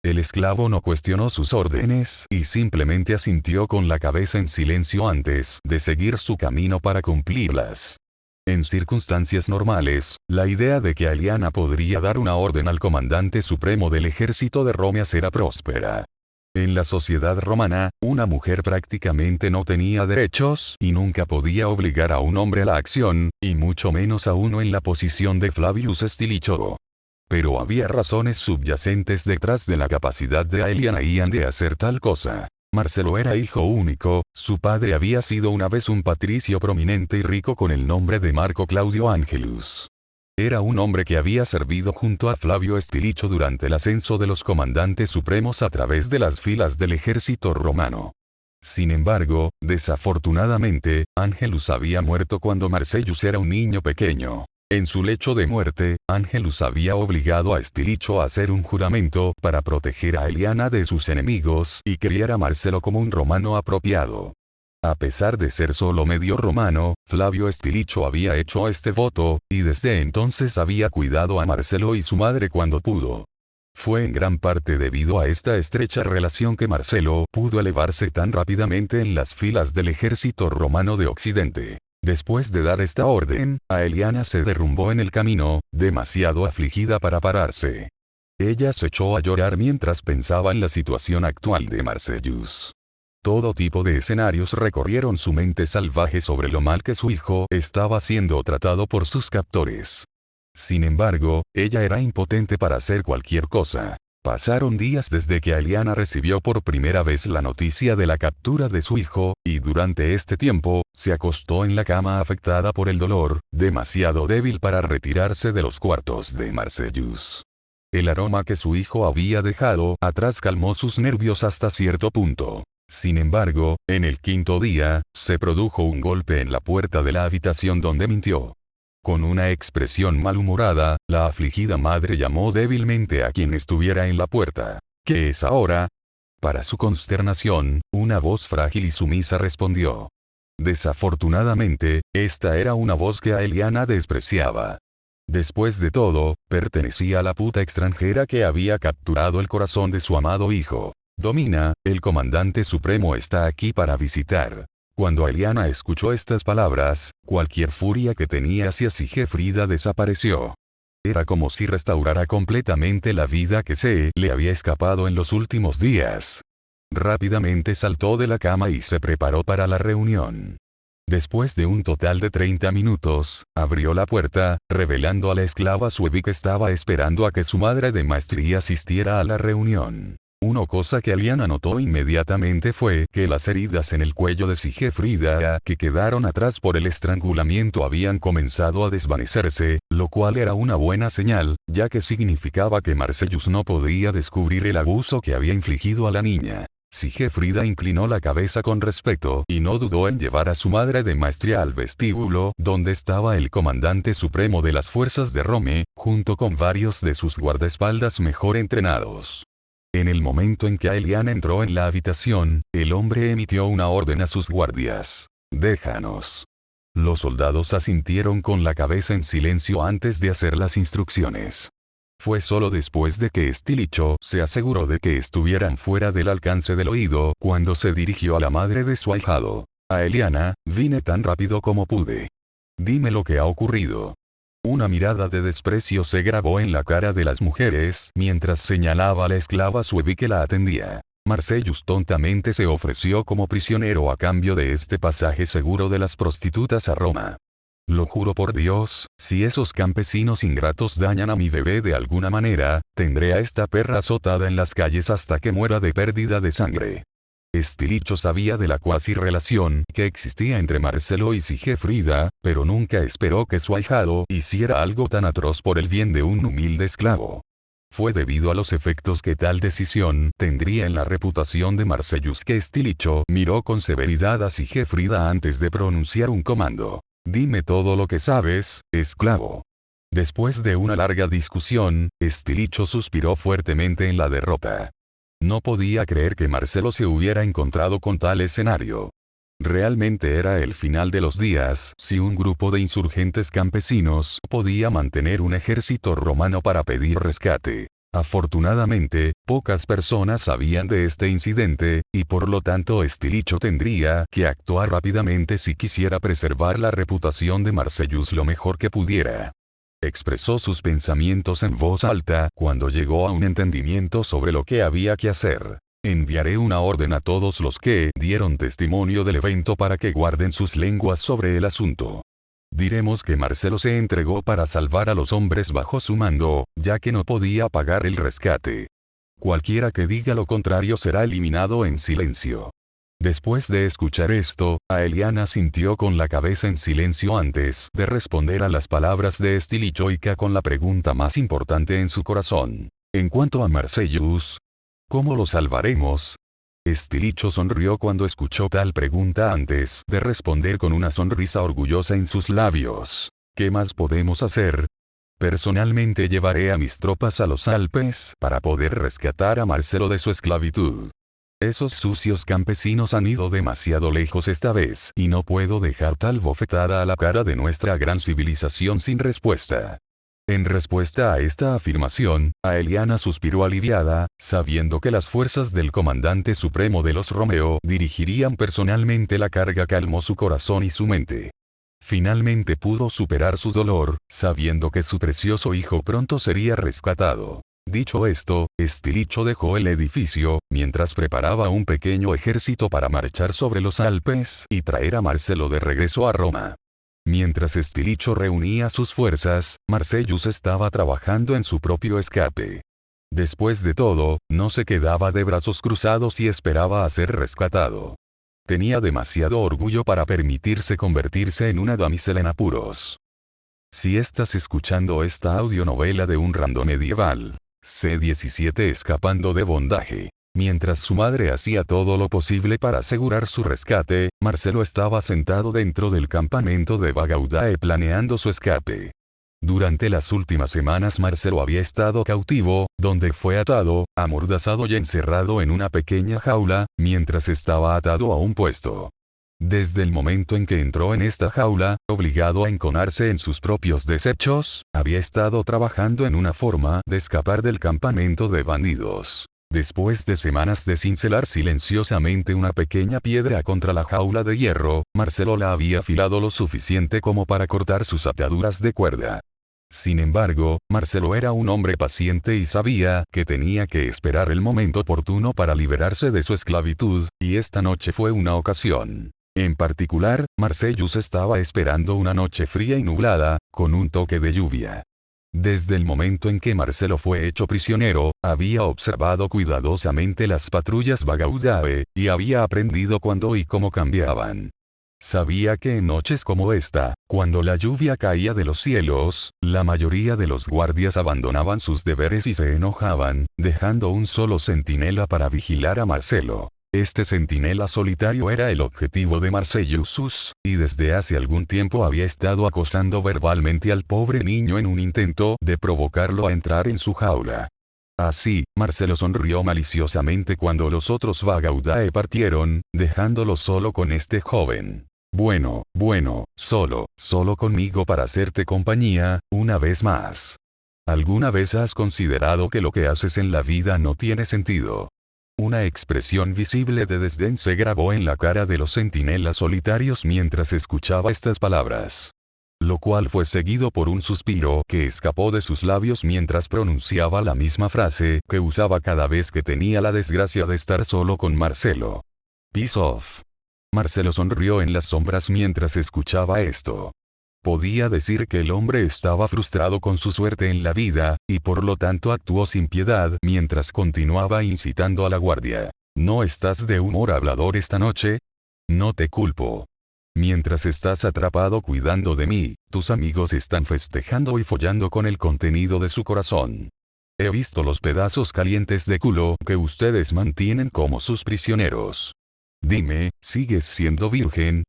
El esclavo no cuestionó sus órdenes y simplemente asintió con la cabeza en silencio antes de seguir su camino para cumplirlas. En circunstancias normales, la idea de que Aeliana podría dar una orden al comandante supremo del ejército de Roma era próspera. En la sociedad romana, una mujer prácticamente no tenía derechos y nunca podía obligar a un hombre a la acción, y mucho menos a uno en la posición de Flavius Stilicho. Pero había razones subyacentes detrás de la capacidad de Aeliana Ian de hacer tal cosa. Marcelo era hijo único, su padre había sido una vez un patricio prominente y rico con el nombre de Marco Claudio Angelus. Era un hombre que había servido junto a Flavio Stilicho durante el ascenso de los comandantes supremos a través de las filas del ejército romano. Sin embargo, desafortunadamente, Angelus había muerto cuando Marcellus era un niño pequeño. En su lecho de muerte, Angelus había obligado a Stilicho a hacer un juramento para proteger a Aeliana de sus enemigos y criar a Marcelo como un romano apropiado. A pesar de ser solo medio romano, Flavio Stilicho había hecho este voto, y desde entonces había cuidado a Marcelo y su madre cuando pudo. Fue en gran parte debido a esta estrecha relación que Marcelo pudo elevarse tan rápidamente en las filas del ejército romano de Occidente. Después de dar esta orden, Aeliana se derrumbó en el camino, demasiado afligida para pararse. Ella se echó a llorar mientras pensaba en la situación actual de Marcellus. Todo tipo de escenarios recorrieron su mente salvaje sobre lo mal que su hijo estaba siendo tratado por sus captores. Sin embargo, ella era impotente para hacer cualquier cosa. Pasaron días desde que Aeliana recibió por primera vez la noticia de la captura de su hijo, y durante este tiempo, se acostó en la cama afectada por el dolor, demasiado débil para retirarse de los cuartos de Marcellus. El aroma que su hijo había dejado atrás calmó sus nervios hasta cierto punto. Sin embargo, en el quinto día, se produjo un golpe en la puerta de la habitación donde mintió. Con una expresión malhumorada, la afligida madre llamó débilmente a quien estuviera en la puerta. ¿Qué es ahora? Para su consternación, una voz frágil y sumisa respondió. Desafortunadamente, esta era una voz que Aeliana despreciaba. Después de todo, pertenecía a la puta extranjera que había capturado el corazón de su amado hijo. Domina, el comandante supremo está aquí para visitar. Cuando Aeliana escuchó estas palabras, cualquier furia que tenía hacia Sigefrida desapareció. Era como si restaurara completamente la vida que se le había escapado en los últimos días. Rápidamente saltó de la cama y se preparó para la reunión. Después de un total de 30 minutos, abrió la puerta, revelando a la esclava Suevi que estaba esperando a que su madre de maestría asistiera a la reunión. Una cosa que Aeliana notó inmediatamente fue que las heridas en el cuello de Sigefrida que quedaron atrás por el estrangulamiento habían comenzado a desvanecerse, lo cual era una buena señal, ya que significaba que Marcellus no podría descubrir el abuso que había infligido a la niña. Sigefrida inclinó la cabeza con respeto y no dudó en llevar a su madre de maestría al vestíbulo donde estaba el comandante supremo de las fuerzas de Rome, junto con varios de sus guardaespaldas mejor entrenados. En el momento en que Aeliana entró en la habitación, el hombre emitió una orden a sus guardias. «Déjanos». Los soldados asintieron con la cabeza en silencio antes de hacer las instrucciones. Fue solo después de que Stilicho se aseguró de que estuvieran fuera del alcance del oído cuando se dirigió a la madre de su ahijado. «Aeliana, vine tan rápido como pude. Dime lo que ha ocurrido». Una mirada de desprecio se grabó en la cara de las mujeres mientras señalaba a la esclava Suevi que la atendía. Marcellus tontamente se ofreció como prisionero a cambio de este pasaje seguro de las prostitutas a Roma. Lo juro por Dios, si esos campesinos ingratos dañan a mi bebé de alguna manera, tendré a esta perra azotada en las calles hasta que muera de pérdida de sangre. Stilicho sabía de la cuasi relación que existía entre Marcelo y Sigefrida, pero nunca esperó que su ahijado hiciera algo tan atroz por el bien de un humilde esclavo. Fue debido a los efectos que tal decisión tendría en la reputación de Marcellus que Stilicho miró con severidad a Sigefrida antes de pronunciar un comando. Dime todo lo que sabes, esclavo. Después de una larga discusión, Stilicho suspiró fuertemente en la derrota. No podía creer que Marcelo se hubiera encontrado con tal escenario. Realmente era el final de los días si un grupo de insurgentes campesinos podía mantener un ejército romano para pedir rescate. Afortunadamente, pocas personas sabían de este incidente, y por lo tanto Stilicho tendría que actuar rápidamente si quisiera preservar la reputación de Marcellus lo mejor que pudiera. Expresó sus pensamientos en voz alta cuando llegó a un entendimiento sobre lo que había que hacer. Enviaré una orden a todos los que dieron testimonio del evento para que guarden sus lenguas sobre el asunto. Diremos que Marcelo se entregó para salvar a los hombres bajo su mando, ya que no podía pagar el rescate. Cualquiera que diga lo contrario será eliminado en silencio. Después de escuchar esto, Aeliana sintió con la cabeza en silencio antes de responder a las palabras de Stilichoica con la pregunta más importante en su corazón. En cuanto a Marcellus, ¿cómo lo salvaremos? Stilicho sonrió cuando escuchó tal pregunta antes de responder con una sonrisa orgullosa en sus labios. ¿Qué más podemos hacer? Personalmente llevaré a mis tropas a los Alpes para poder rescatar a Marcelo de su esclavitud. Esos sucios campesinos han ido demasiado lejos esta vez y no puedo dejar tal bofetada a la cara de nuestra gran civilización sin respuesta. En respuesta a esta afirmación, Aeliana suspiró aliviada, sabiendo que las fuerzas del comandante supremo de los Romeo dirigirían personalmente la carga. Calmó su corazón y su mente. Finalmente pudo superar su dolor, sabiendo que su precioso hijo pronto sería rescatado. Dicho esto, Stilicho dejó el edificio, mientras preparaba un pequeño ejército para marchar sobre los Alpes y traer a Marcelo de regreso a Roma. Mientras Stilicho reunía sus fuerzas, Marcellus estaba trabajando en su propio escape. Después de todo, no se quedaba de brazos cruzados y esperaba a ser rescatado. Tenía demasiado orgullo para permitirse convertirse en una damisela en apuros. Si estás escuchando esta audionovela de un random medieval, C-17 escapando de bondaje. Mientras su madre hacía todo lo posible para asegurar su rescate, Marcelo estaba sentado dentro del campamento de Vagaudae planeando su escape. Durante las últimas semanas Marcelo había estado cautivo, donde fue atado, amordazado y encerrado en una pequeña jaula, mientras estaba atado a un puesto. Desde el momento en que entró en esta jaula, obligado a enconarse en sus propios desechos, había estado trabajando en una forma de escapar del campamento de bandidos. Después de semanas de cincelar silenciosamente una pequeña piedra contra la jaula de hierro, Marcelo la había afilado lo suficiente como para cortar sus ataduras de cuerda. Sin embargo, Marcelo era un hombre paciente y sabía que tenía que esperar el momento oportuno para liberarse de su esclavitud, y esta noche fue una ocasión. En particular, Marcellus estaba esperando una noche fría y nublada, con un toque de lluvia. Desde el momento en que Marcelo fue hecho prisionero, había observado cuidadosamente las patrullas Vagaudae, y había aprendido cuándo y cómo cambiaban. Sabía que en noches como esta, cuando la lluvia caía de los cielos, la mayoría de los guardias abandonaban sus deberes y se enojaban, dejando un solo centinela para vigilar a Marcelo. Este centinela solitario era el objetivo de Marcellus, y desde hace algún tiempo había estado acosando verbalmente al pobre niño en un intento de provocarlo a entrar en su jaula. Así, Marcelo sonrió maliciosamente cuando los otros Vagaudae partieron, dejándolo solo con este joven. Bueno, solo conmigo para hacerte compañía, una vez más. ¿Alguna vez has considerado que lo que haces en la vida no tiene sentido? Una expresión visible de desdén se grabó en la cara de los centinelas solitarios mientras escuchaba estas palabras. Lo cual fue seguido por un suspiro que escapó de sus labios mientras pronunciaba la misma frase que usaba cada vez que tenía la desgracia de estar solo con Marcelo. Peace off. Marcelo sonrió en las sombras mientras escuchaba esto. Podía decir que el hombre estaba frustrado con su suerte en la vida, y por lo tanto actuó sin piedad mientras continuaba incitando a la guardia. ¿No estás de humor hablador esta noche? No te culpo. Mientras estás atrapado cuidando de mí, tus amigos están festejando y follando con el contenido de su corazón. he visto los pedazos calientes de culo que ustedes mantienen como sus prisioneros. Dime, ¿sigues siendo virgen?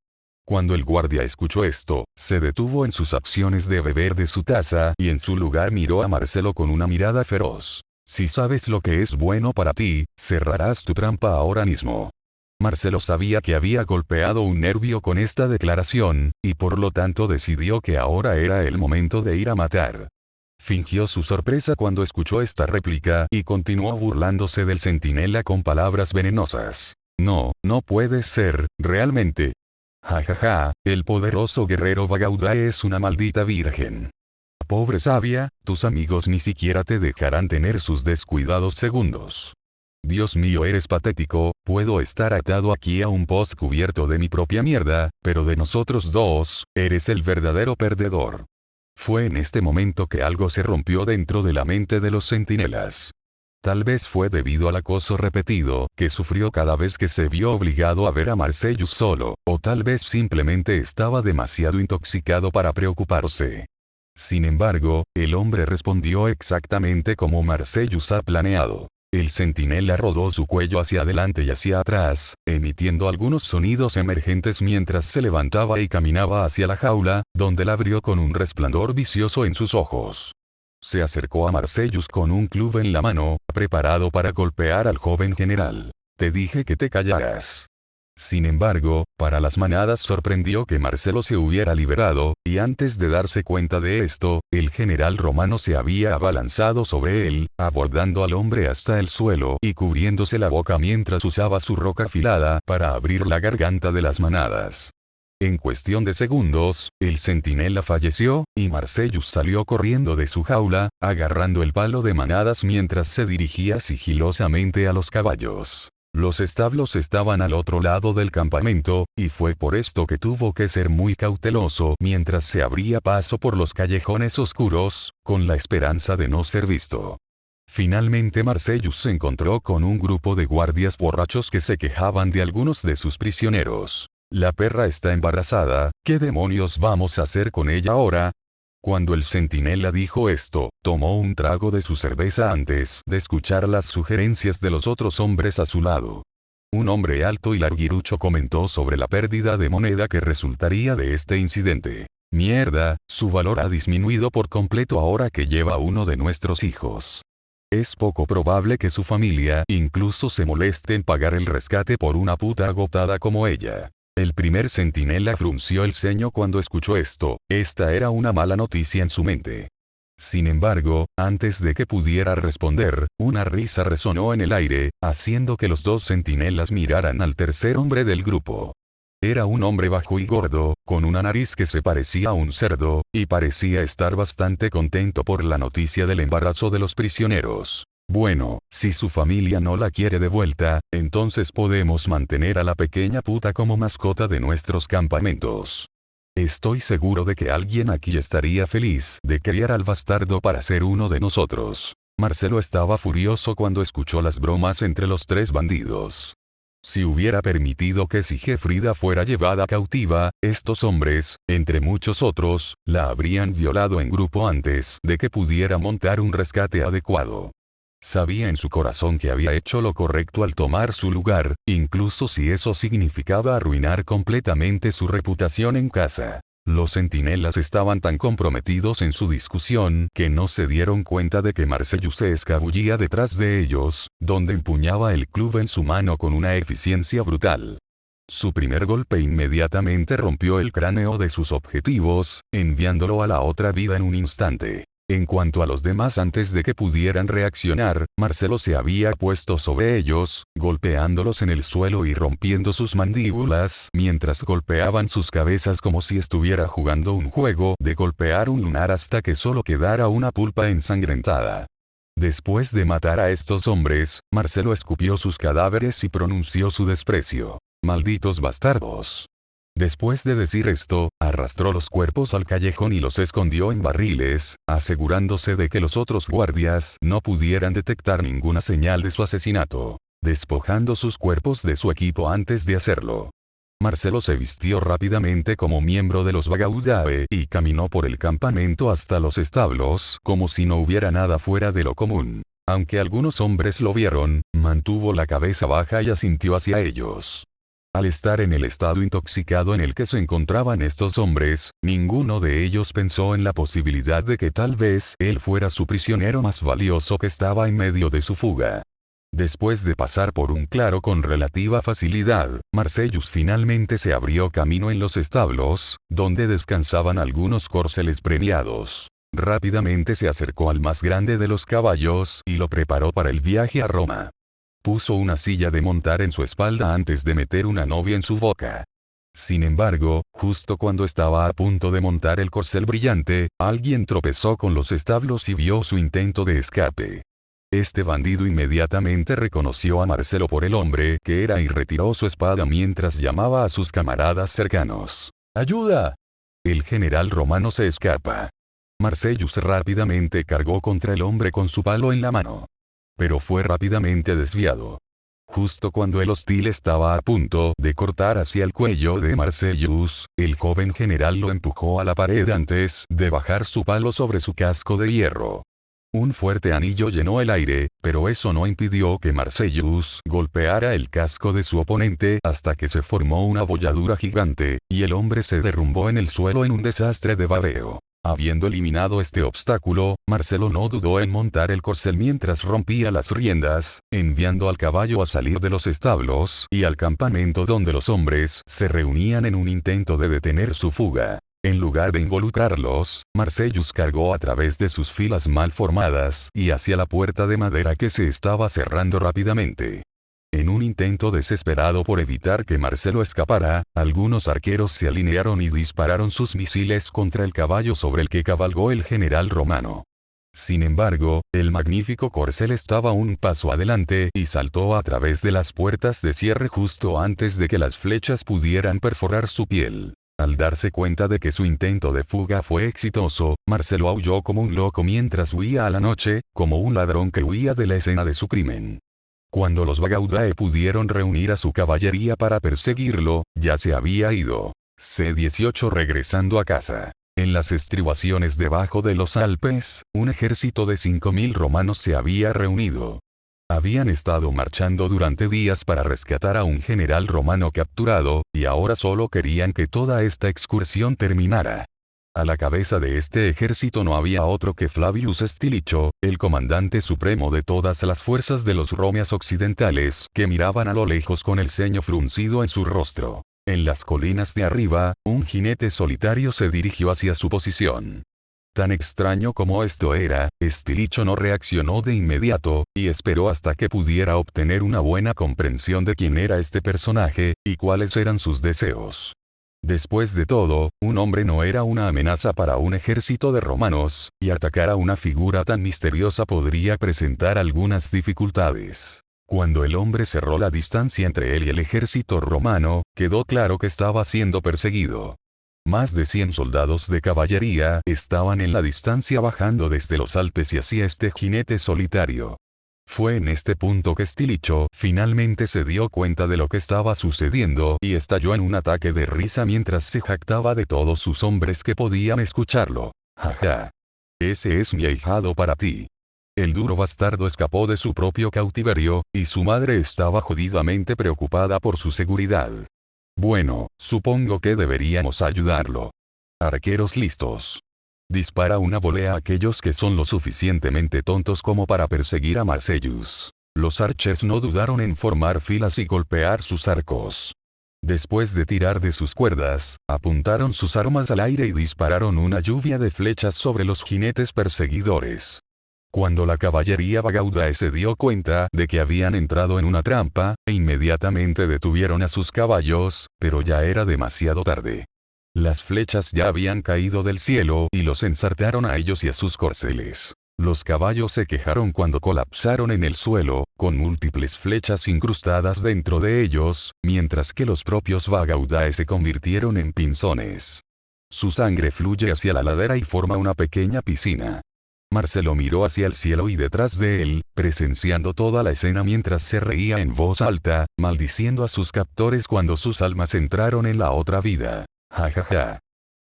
Cuando el guardia escuchó esto, se detuvo en sus acciones de beber de su taza y en su lugar miró a Marcelo con una mirada feroz. Si sabes lo que es bueno para ti, cerrarás tu trampa ahora mismo. Marcelo sabía que había golpeado un nervio con esta declaración, y por lo tanto decidió que ahora era el momento de ir a matar. Fingió su sorpresa cuando escuchó esta réplica y continuó burlándose del centinela con palabras venenosas. No, no puede ser, realmente. Jajaja, el poderoso guerrero Vagaudae es una maldita virgen. Pobre sabia, tus amigos ni siquiera te dejarán tener sus descuidados segundos. Dios mío, eres patético, puedo estar atado aquí a un post cubierto de mi propia mierda, pero de nosotros dos, eres el verdadero perdedor. Fue en este momento que algo se rompió dentro de la mente de los centinelas. Tal vez fue debido al acoso repetido que sufrió cada vez que se vio obligado a ver a Marcellus solo, o tal vez simplemente estaba demasiado intoxicado para preocuparse. Sin embargo, el hombre respondió exactamente como Marcellus ha planeado. El centinela rodó su cuello hacia adelante y hacia atrás, emitiendo algunos sonidos emergentes mientras se levantaba y caminaba hacia la jaula, donde la abrió con un resplandor vicioso en sus ojos. Se acercó a Marcellus con un club en la mano, preparado para golpear al joven general. Te dije que te callaras. Sin embargo, para las manadas sorprendió que Marcelo se hubiera liberado, y antes de darse cuenta de esto, el general romano se había abalanzado sobre él, abordando al hombre hasta el suelo y cubriéndose la boca mientras usaba su roca afilada para abrir la garganta de las manadas. En cuestión de segundos, el centinela falleció, y Marcellus salió corriendo de su jaula, agarrando el palo de manadas mientras se dirigía sigilosamente a los caballos. Los establos estaban al otro lado del campamento, y fue por esto que tuvo que ser muy cauteloso mientras se abría paso por los callejones oscuros, con la esperanza de no ser visto. Finalmente Marcellus se encontró con un grupo de guardias borrachos que se quejaban de algunos de sus prisioneros. La perra está embarazada, ¿qué demonios vamos a hacer con ella ahora? Cuando el centinela dijo esto, tomó un trago de su cerveza antes de escuchar las sugerencias de los otros hombres a su lado. Un hombre alto y larguirucho comentó sobre la pérdida de moneda que resultaría de este incidente. Mierda, su valor ha disminuido por completo ahora que lleva uno de nuestros hijos. Es poco probable que su familia incluso se moleste en pagar el rescate por una puta agotada como ella. El primer centinela frunció el ceño cuando escuchó esto, esta era una mala noticia en su mente. Sin embargo, antes de que pudiera responder, una risa resonó en el aire, haciendo que los dos centinelas miraran al tercer hombre del grupo. Era un hombre bajo y gordo, con una nariz que se parecía a un cerdo, y parecía estar bastante contento por la noticia del embarazo de los prisioneros. Bueno, si su familia no la quiere de vuelta, entonces podemos mantener a la pequeña puta como mascota de nuestros campamentos. Estoy seguro de que alguien aquí estaría feliz de criar al bastardo para ser uno de nosotros. Marcelo estaba furioso cuando escuchó las bromas entre los tres bandidos. Si hubiera permitido que Sigefrida fuera llevada cautiva, estos hombres, entre muchos otros, la habrían violado en grupo antes de que pudiera montar un rescate adecuado. Sabía en su corazón que había hecho lo correcto al tomar su lugar, incluso si eso significaba arruinar completamente su reputación en casa. Los centinelas estaban tan comprometidos en su discusión que no se dieron cuenta de que Marcellus se escabullía detrás de ellos, donde empuñaba el club en su mano con una eficiencia brutal. Su primer golpe inmediatamente rompió el cráneo de sus objetivos, enviándolo a la otra vida en un instante. En cuanto a los demás, antes de que pudieran reaccionar, Marcelo se había puesto sobre ellos, golpeándolos en el suelo y rompiendo sus mandíbulas mientras golpeaban sus cabezas como si estuviera jugando un juego de golpear un lunar hasta que solo quedara una pulpa ensangrentada. Después de matar a estos hombres, Marcelo escupió sus cadáveres y pronunció su desprecio. «Malditos bastardos». Después de decir esto, arrastró los cuerpos al callejón y los escondió en barriles, asegurándose de que los otros guardias no pudieran detectar ninguna señal de su asesinato, despojando sus cuerpos de su equipo antes de hacerlo. Marcelo se vistió rápidamente como miembro de los Bagaudae y caminó por el campamento hasta los establos como si no hubiera nada fuera de lo común. Aunque algunos hombres lo vieron, mantuvo la cabeza baja y asintió hacia ellos. Al estar en el estado intoxicado en el que se encontraban estos hombres, ninguno de ellos pensó en la posibilidad de que tal vez él fuera su prisionero más valioso que estaba en medio de su fuga. Después de pasar por un claro con relativa facilidad, Marcellus finalmente se abrió camino en los establos, donde descansaban algunos corceles premiados. Rápidamente se acercó al más grande de los caballos y lo preparó para el viaje a Roma. Puso una silla de montar en su espalda antes de meter una novia en su boca. Sin embargo, justo cuando estaba a punto de montar el corcel brillante, alguien tropezó con los establos y vio su intento de escape. Este bandido inmediatamente reconoció a Marcelo por el hombre que era y retiró su espada mientras llamaba a sus camaradas cercanos. ¡Ayuda! El general romano se escapa. Marcellus rápidamente cargó contra el hombre con su palo en la mano. Pero fue rápidamente desviado. Justo cuando el hostil estaba a punto de cortar hacia el cuello de Marcellus, el joven general lo empujó a la pared antes de bajar su palo sobre su casco de hierro. Un fuerte anillo llenó el aire, pero eso no impidió que Marcellus golpeara el casco de su oponente hasta que se formó una bolladura gigante, y el hombre se derrumbó en el suelo en un desastre de babeo. Habiendo eliminado este obstáculo, Marcelo no dudó en montar el corcel mientras rompía las riendas, enviando al caballo a salir de los establos y al campamento donde los hombres se reunían en un intento de detener su fuga. En lugar de involucrarlos, Marcellus cargó a través de sus filas mal formadas y hacia la puerta de madera que se estaba cerrando rápidamente. En un intento desesperado por evitar que Marcelo escapara, algunos arqueros se alinearon y dispararon sus misiles contra el caballo sobre el que cabalgó el general romano. Sin embargo, el magnífico corcel estaba un paso adelante y saltó a través de las puertas de cierre justo antes de que las flechas pudieran perforar su piel. Al darse cuenta de que su intento de fuga fue exitoso, Marcelo aulló como un loco mientras huía a la noche, como un ladrón que huía de la escena de su crimen. Cuando los Bagaudae pudieron reunir a su caballería para perseguirlo, ya se había ido. C-18 regresando a casa. En las estribaciones debajo de los Alpes, un ejército de 5.000 romanos se había reunido. Habían estado marchando durante días para rescatar a un general romano capturado, y ahora solo querían que toda esta excursión terminara. A la cabeza de este ejército no había otro que Flavius Stilicho, el comandante supremo de todas las fuerzas de los romias occidentales, que miraban a lo lejos con el ceño fruncido en su rostro. En las colinas de arriba, un jinete solitario se dirigió hacia su posición. Tan extraño como esto era, Stilicho no reaccionó de inmediato, y esperó hasta que pudiera obtener una buena comprensión de quién era este personaje, y cuáles eran sus deseos. Después de todo, un hombre no era una amenaza para un ejército de romanos, y atacar a una figura tan misteriosa podría presentar algunas dificultades. Cuando el hombre cerró la distancia entre él y el ejército romano, quedó claro que estaba siendo perseguido. Más de 100 soldados de caballería estaban en la distancia bajando desde los Alpes y hacia este jinete solitario. Fue en este punto que Stilicho finalmente se dio cuenta de lo que estaba sucediendo y estalló en un ataque de risa mientras se jactaba de todos sus hombres que podían escucharlo. Jaja. Ese es mi ahijado para ti. El duro bastardo escapó de su propio cautiverio, y su madre estaba jodidamente preocupada por su seguridad. Bueno, supongo que deberíamos ayudarlo. Arqueros listos. Dispara una volea a aquellos que son lo suficientemente tontos como para perseguir a Marcellus. Los archers no dudaron en formar filas y golpear sus arcos. Después de tirar de sus cuerdas, apuntaron sus armas al aire y dispararon una lluvia de flechas sobre los jinetes perseguidores. Cuando la caballería Bagaudae se dio cuenta de que habían entrado en una trampa, inmediatamente detuvieron a sus caballos, pero ya era demasiado tarde. Las flechas ya habían caído del cielo y los ensartaron a ellos y a sus corceles. Los caballos se quejaron cuando colapsaron en el suelo, con múltiples flechas incrustadas dentro de ellos, mientras que los propios Bagaudae se convirtieron en pinzones. Su sangre fluye hacia la ladera y forma una pequeña piscina. Marcelo miró hacia el cielo y detrás de él, presenciando toda la escena mientras se reía en voz alta, maldiciendo a sus captores cuando sus almas entraron en la otra vida. Ja ja ja.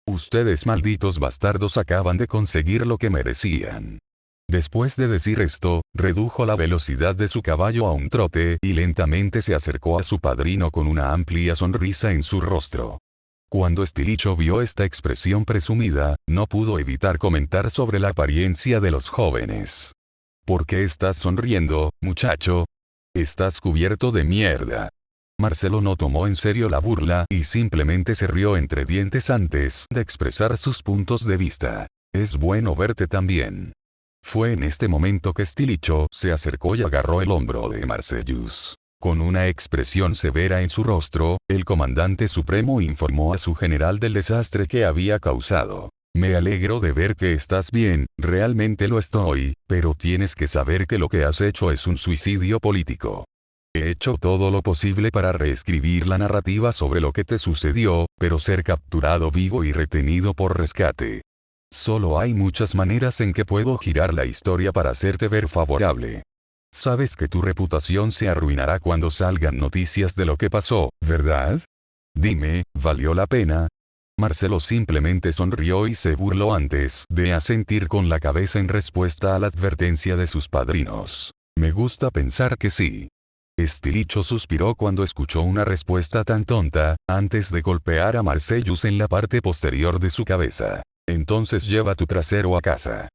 Ustedes malditos bastardos acaban de conseguir lo que merecían. Después de decir esto, redujo la velocidad de su caballo a un trote y lentamente se acercó a su padrino con una amplia sonrisa en su rostro. Cuando Stilicho vio esta expresión presumida, no pudo evitar comentar sobre la apariencia de los jóvenes. ¿Por qué estás sonriendo, muchacho? Estás cubierto de mierda. Marcelo no tomó en serio la burla y simplemente se rió entre dientes antes de expresar sus puntos de vista. Es bueno verte también. Fue en este momento que Stilicho se acercó y agarró el hombro de Marcellus. Con una expresión severa en su rostro, el comandante supremo informó a su general del desastre que había causado. Me alegro de ver que estás bien, realmente lo estoy, pero tienes que saber que lo que has hecho es un suicidio político. He hecho todo lo posible para reescribir la narrativa sobre lo que te sucedió, pero ser capturado vivo y retenido por rescate. Solo hay muchas maneras en que puedo girar la historia para hacerte ver favorable. Sabes que tu reputación se arruinará cuando salgan noticias de lo que pasó, ¿verdad? Dime, ¿valió la pena? Marcelo simplemente sonrió y se burló antes de asentir con la cabeza en respuesta a la advertencia de sus padrinos. Me gusta pensar que sí. Stilicho suspiró cuando escuchó una respuesta tan tonta, antes de golpear a Marcellus en la parte posterior de su cabeza. Entonces lleva tu trasero a casa.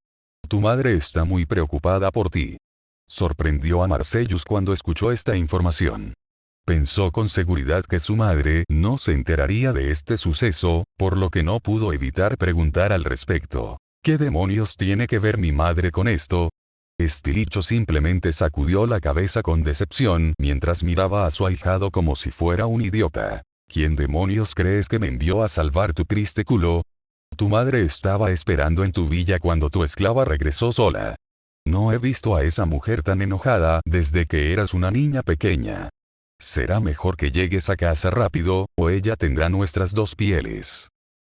Tu madre está muy preocupada por ti. Sorprendió a Marcellus cuando escuchó esta información. Pensó con seguridad que su madre no se enteraría de este suceso, por lo que no pudo evitar preguntar al respecto. ¿Qué demonios tiene que ver mi madre con esto? Stilicho simplemente sacudió la cabeza con decepción mientras miraba a su ahijado como si fuera un idiota. ¿Quién demonios crees que me envió a salvar tu triste culo? Tu madre estaba esperando en tu villa cuando tu esclava regresó sola. No he visto a esa mujer tan enojada desde que eras una niña pequeña. Será mejor que llegues a casa rápido, o ella tendrá nuestras dos pieles.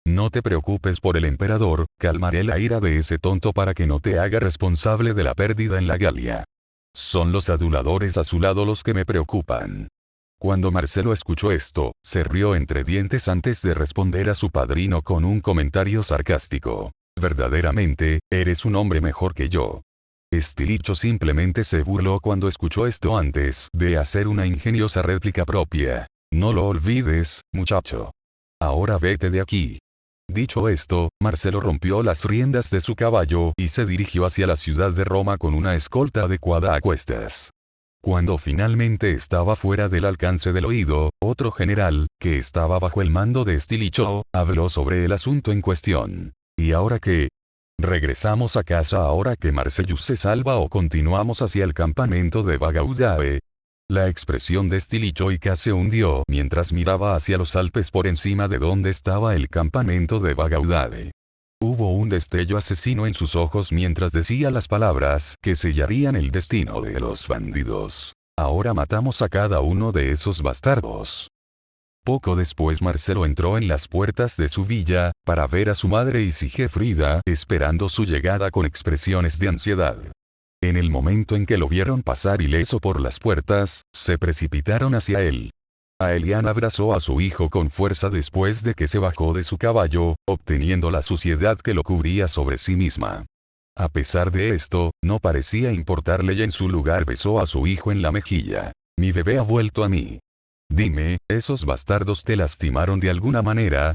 No te preocupes por el emperador, calmaré la ira de ese tonto para que no te haga responsable de la pérdida en la Galia. Son los aduladores a su lado los que me preocupan. Cuando Marcelo escuchó esto, se rió entre dientes antes de responder a su padrino con un comentario sarcástico. Verdaderamente, eres un hombre mejor que yo. Stilicho simplemente se burló cuando escuchó esto antes de hacer una ingeniosa réplica propia. No lo olvides, muchacho. Ahora vete de aquí. Dicho esto, Marcelo rompió las riendas de su caballo y se dirigió hacia la ciudad de Roma con una escolta adecuada a cuestas. Cuando finalmente estaba fuera del alcance del oído, otro general, que estaba bajo el mando de Stilicho, habló sobre el asunto en cuestión. ¿Y ahora qué? ¿Regresamos a casa ahora que Marcellus se salva o continuamos hacia el campamento de Vagaudave? La expresión de Stilichoica se hundió mientras miraba hacia los Alpes por encima de donde estaba el campamento de Vagaudade. Hubo un destello asesino en sus ojos mientras decía las palabras que sellarían el destino de los bandidos. Ahora matamos a cada uno de esos bastardos. Poco después Marcelo entró en las puertas de su villa, para ver a su madre y Sigefrida esperando su llegada con expresiones de ansiedad. En el momento en que lo vieron pasar ileso por las puertas, se precipitaron hacia él. Aeliana abrazó a su hijo con fuerza después de que se bajó de su caballo, obteniendo la suciedad que lo cubría sobre sí misma. A pesar de esto, no parecía importarle y en su lugar besó a su hijo en la mejilla. Mi bebé ha vuelto a mí. Dime, ¿esos bastardos te lastimaron de alguna manera?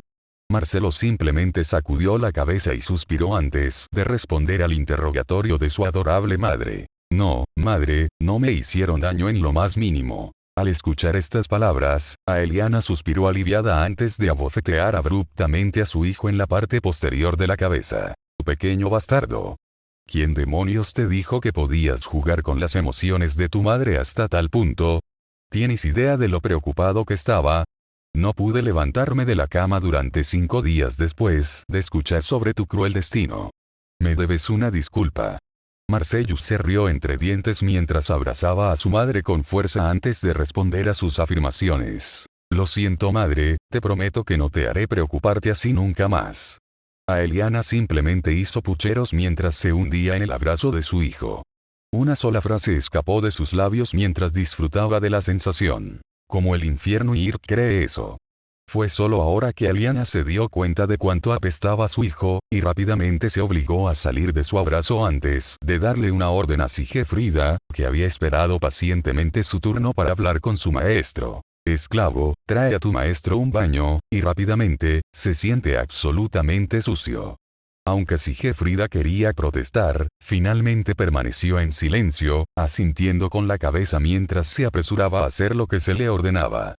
Marcelo simplemente sacudió la cabeza y suspiró antes de responder al interrogatorio de su adorable madre. No, madre, no me hicieron daño en lo más mínimo. Al escuchar estas palabras, Aeliana suspiró aliviada antes de abofetear abruptamente a su hijo en la parte posterior de la cabeza. Pequeño bastardo. ¿Quién demonios te dijo que podías jugar con las emociones de tu madre hasta tal punto? ¿Tienes idea de lo preocupado que estaba? No pude levantarme de la cama durante 5 días después de escuchar sobre tu cruel destino. Me debes una disculpa. Marcellus se rió entre dientes mientras abrazaba a su madre con fuerza antes de responder a sus afirmaciones. Lo siento madre, te prometo que no te haré preocuparte así nunca más. Aeliana simplemente hizo pucheros mientras se hundía en el abrazo de su hijo. Una sola frase escapó de sus labios mientras disfrutaba de la sensación. Como el infierno Yrd cree eso. Fue solo ahora que Aeliana se dio cuenta de cuánto apestaba su hijo, y rápidamente se obligó a salir de su abrazo antes de darle una orden a Sigefrida, que había esperado pacientemente su turno para hablar con su maestro. Esclavo, trae a tu maestro un baño, y rápidamente, se siente absolutamente sucio. Aunque Sigefrida quería protestar, finalmente permaneció en silencio, asintiendo con la cabeza mientras se apresuraba a hacer lo que se le ordenaba.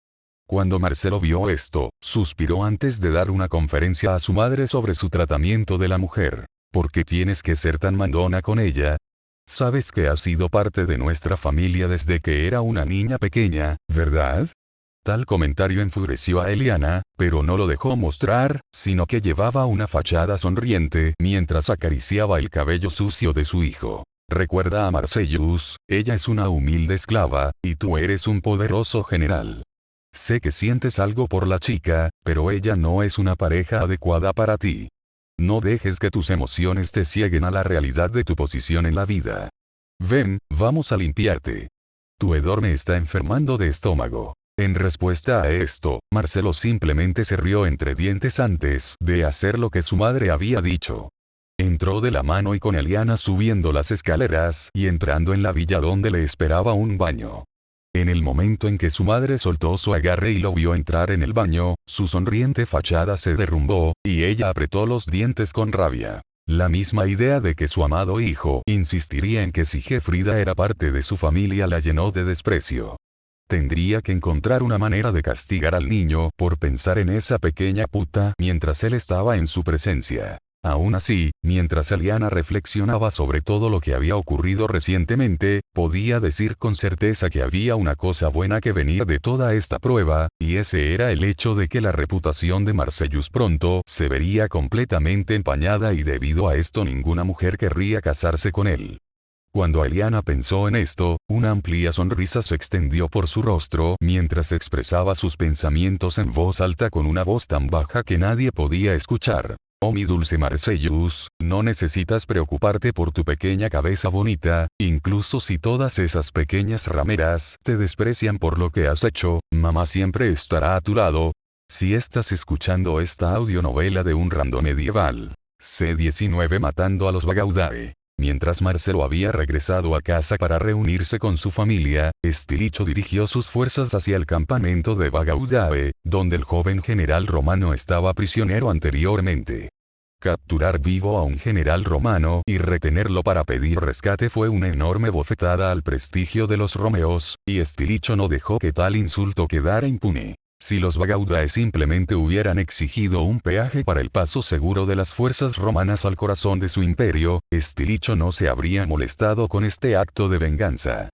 Cuando Marcelo vio esto, suspiró antes de dar una conferencia a su madre sobre su tratamiento de la mujer. ¿Por qué tienes que ser tan mandona con ella? Sabes que ha sido parte de nuestra familia desde que era una niña pequeña, ¿verdad? Tal comentario enfureció a Eliana, pero no lo dejó mostrar, sino que llevaba una fachada sonriente mientras acariciaba el cabello sucio de su hijo. Recuerda a Marcellus, ella es una humilde esclava, y tú eres un poderoso general. Sé que sientes algo por la chica, pero ella no es una pareja adecuada para ti. No dejes que tus emociones te cieguen a la realidad de tu posición en la vida. Ven, vamos a limpiarte. Tu hedor me está enfermando de estómago. En respuesta a esto, Marcelo simplemente se rió entre dientes antes de hacer lo que su madre había dicho. Entró de la mano y con Eliana subiendo las escaleras y entrando en la villa donde le esperaba un baño. En el momento en que su madre soltó su agarre y lo vio entrar en el baño, su sonriente fachada se derrumbó, y ella apretó los dientes con rabia. La misma idea de que su amado hijo insistiría en que Sigefrida era parte de su familia la llenó de desprecio. Tendría que encontrar una manera de castigar al niño por pensar en esa pequeña puta mientras él estaba en su presencia. Aún así, mientras Eliana reflexionaba sobre todo lo que había ocurrido recientemente, podía decir con certeza que había una cosa buena que venía de toda esta prueba, y ese era el hecho de que la reputación de Marcellus pronto se vería completamente empañada y debido a esto ninguna mujer querría casarse con él. Cuando Eliana pensó en esto, una amplia sonrisa se extendió por su rostro mientras expresaba sus pensamientos en voz alta con una voz tan baja que nadie podía escuchar. Oh mi dulce Marcellus, no necesitas preocuparte por tu pequeña cabeza bonita, incluso si todas esas pequeñas rameras te desprecian por lo que has hecho, mamá siempre estará a tu lado. Si estás escuchando esta audionovela de un random medieval, C-19 matando a los Vagaudae. Mientras Marcelo había regresado a casa para reunirse con su familia, Stilicho dirigió sus fuerzas hacia el campamento de Vagaudae, donde el joven general romano estaba prisionero anteriormente. Capturar vivo a un general romano y retenerlo para pedir rescate fue una enorme bofetada al prestigio de los romeos, y Stilicho no dejó que tal insulto quedara impune. Si los Vagaudae simplemente hubieran exigido un peaje para el paso seguro de las fuerzas romanas al corazón de su imperio, Stilicho no se habría molestado con este acto de venganza.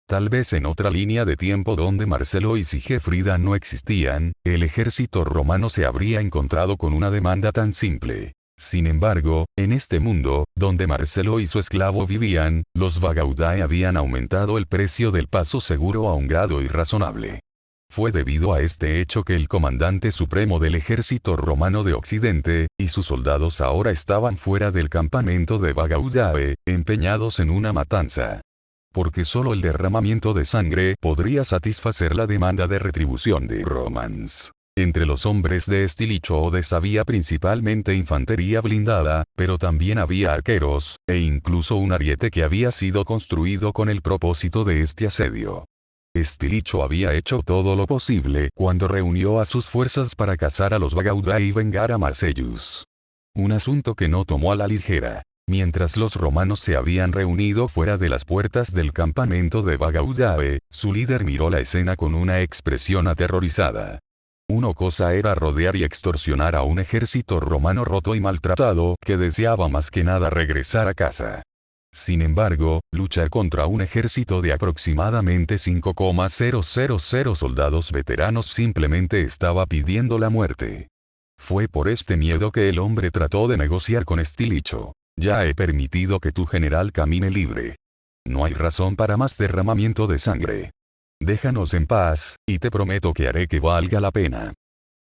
Tal vez en otra línea de tiempo donde Marcelo y Sigefrida no existían, el ejército romano se habría encontrado con una demanda tan simple. Sin embargo, en este mundo, donde Marcelo y su esclavo vivían, los Vagaudae habían aumentado el precio del paso seguro a un grado irrazonable. Fue debido a este hecho que el comandante supremo del ejército romano de Occidente, y sus soldados ahora estaban fuera del campamento de Vagaudae, empeñados en una matanza. Porque solo el derramamiento de sangre podría satisfacer la demanda de retribución de Romans. Entre los hombres de Stilicho Odes había principalmente infantería blindada, pero también había arqueros, e incluso un ariete que había sido construido con el propósito de este asedio. Stilicho había hecho todo lo posible cuando reunió a sus fuerzas para cazar a los Vagaudae y vengar a Marcellus. Un asunto que no tomó a la ligera. Mientras los romanos se habían reunido fuera de las puertas del campamento de Vagaudae, su líder miró la escena con una expresión aterrorizada. Una cosa era rodear y extorsionar a un ejército romano roto y maltratado que deseaba más que nada regresar a casa. Sin embargo, luchar contra un ejército de aproximadamente 5,000 soldados veteranos simplemente estaba pidiendo la muerte. Fue por este miedo que el hombre trató de negociar con Stilicho. Ya he permitido que tu general camine libre. No hay razón para más derramamiento de sangre. Déjanos en paz, y te prometo que haré que valga la pena.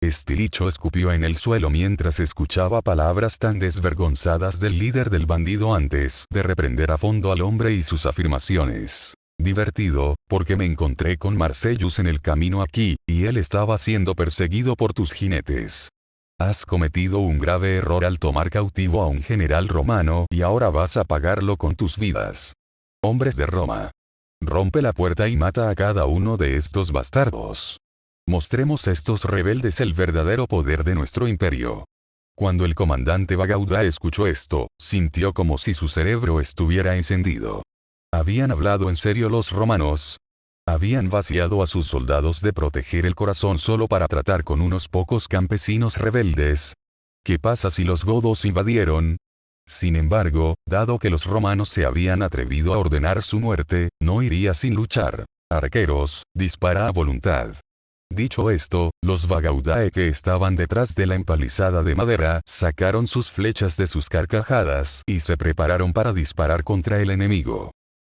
Stilicho escupió en el suelo mientras escuchaba palabras tan desvergonzadas del líder del bandido antes de reprender a fondo al hombre y sus afirmaciones. Divertido, porque me encontré con Marcellus en el camino aquí, y él estaba siendo perseguido por tus jinetes. Has cometido un grave error al tomar cautivo a un general romano y ahora vas a pagarlo con tus vidas. Hombres de Roma. Rompe la puerta y mata a cada uno de estos bastardos. Mostremos a estos rebeldes el verdadero poder de nuestro imperio. Cuando el comandante Bagauda escuchó esto, sintió como si su cerebro estuviera encendido. ¿Habían hablado en serio los romanos? ¿Habían vaciado a sus soldados de proteger el corazón solo para tratar con unos pocos campesinos rebeldes? ¿Qué pasa si los godos invadieron? Sin embargo, dado que los romanos se habían atrevido a ordenar su muerte, no iría sin luchar. Arqueros, dispara a voluntad. Dicho esto, los Bagaudae que estaban detrás de la empalizada de madera, sacaron sus flechas de sus carcajadas y se prepararon para disparar contra el enemigo.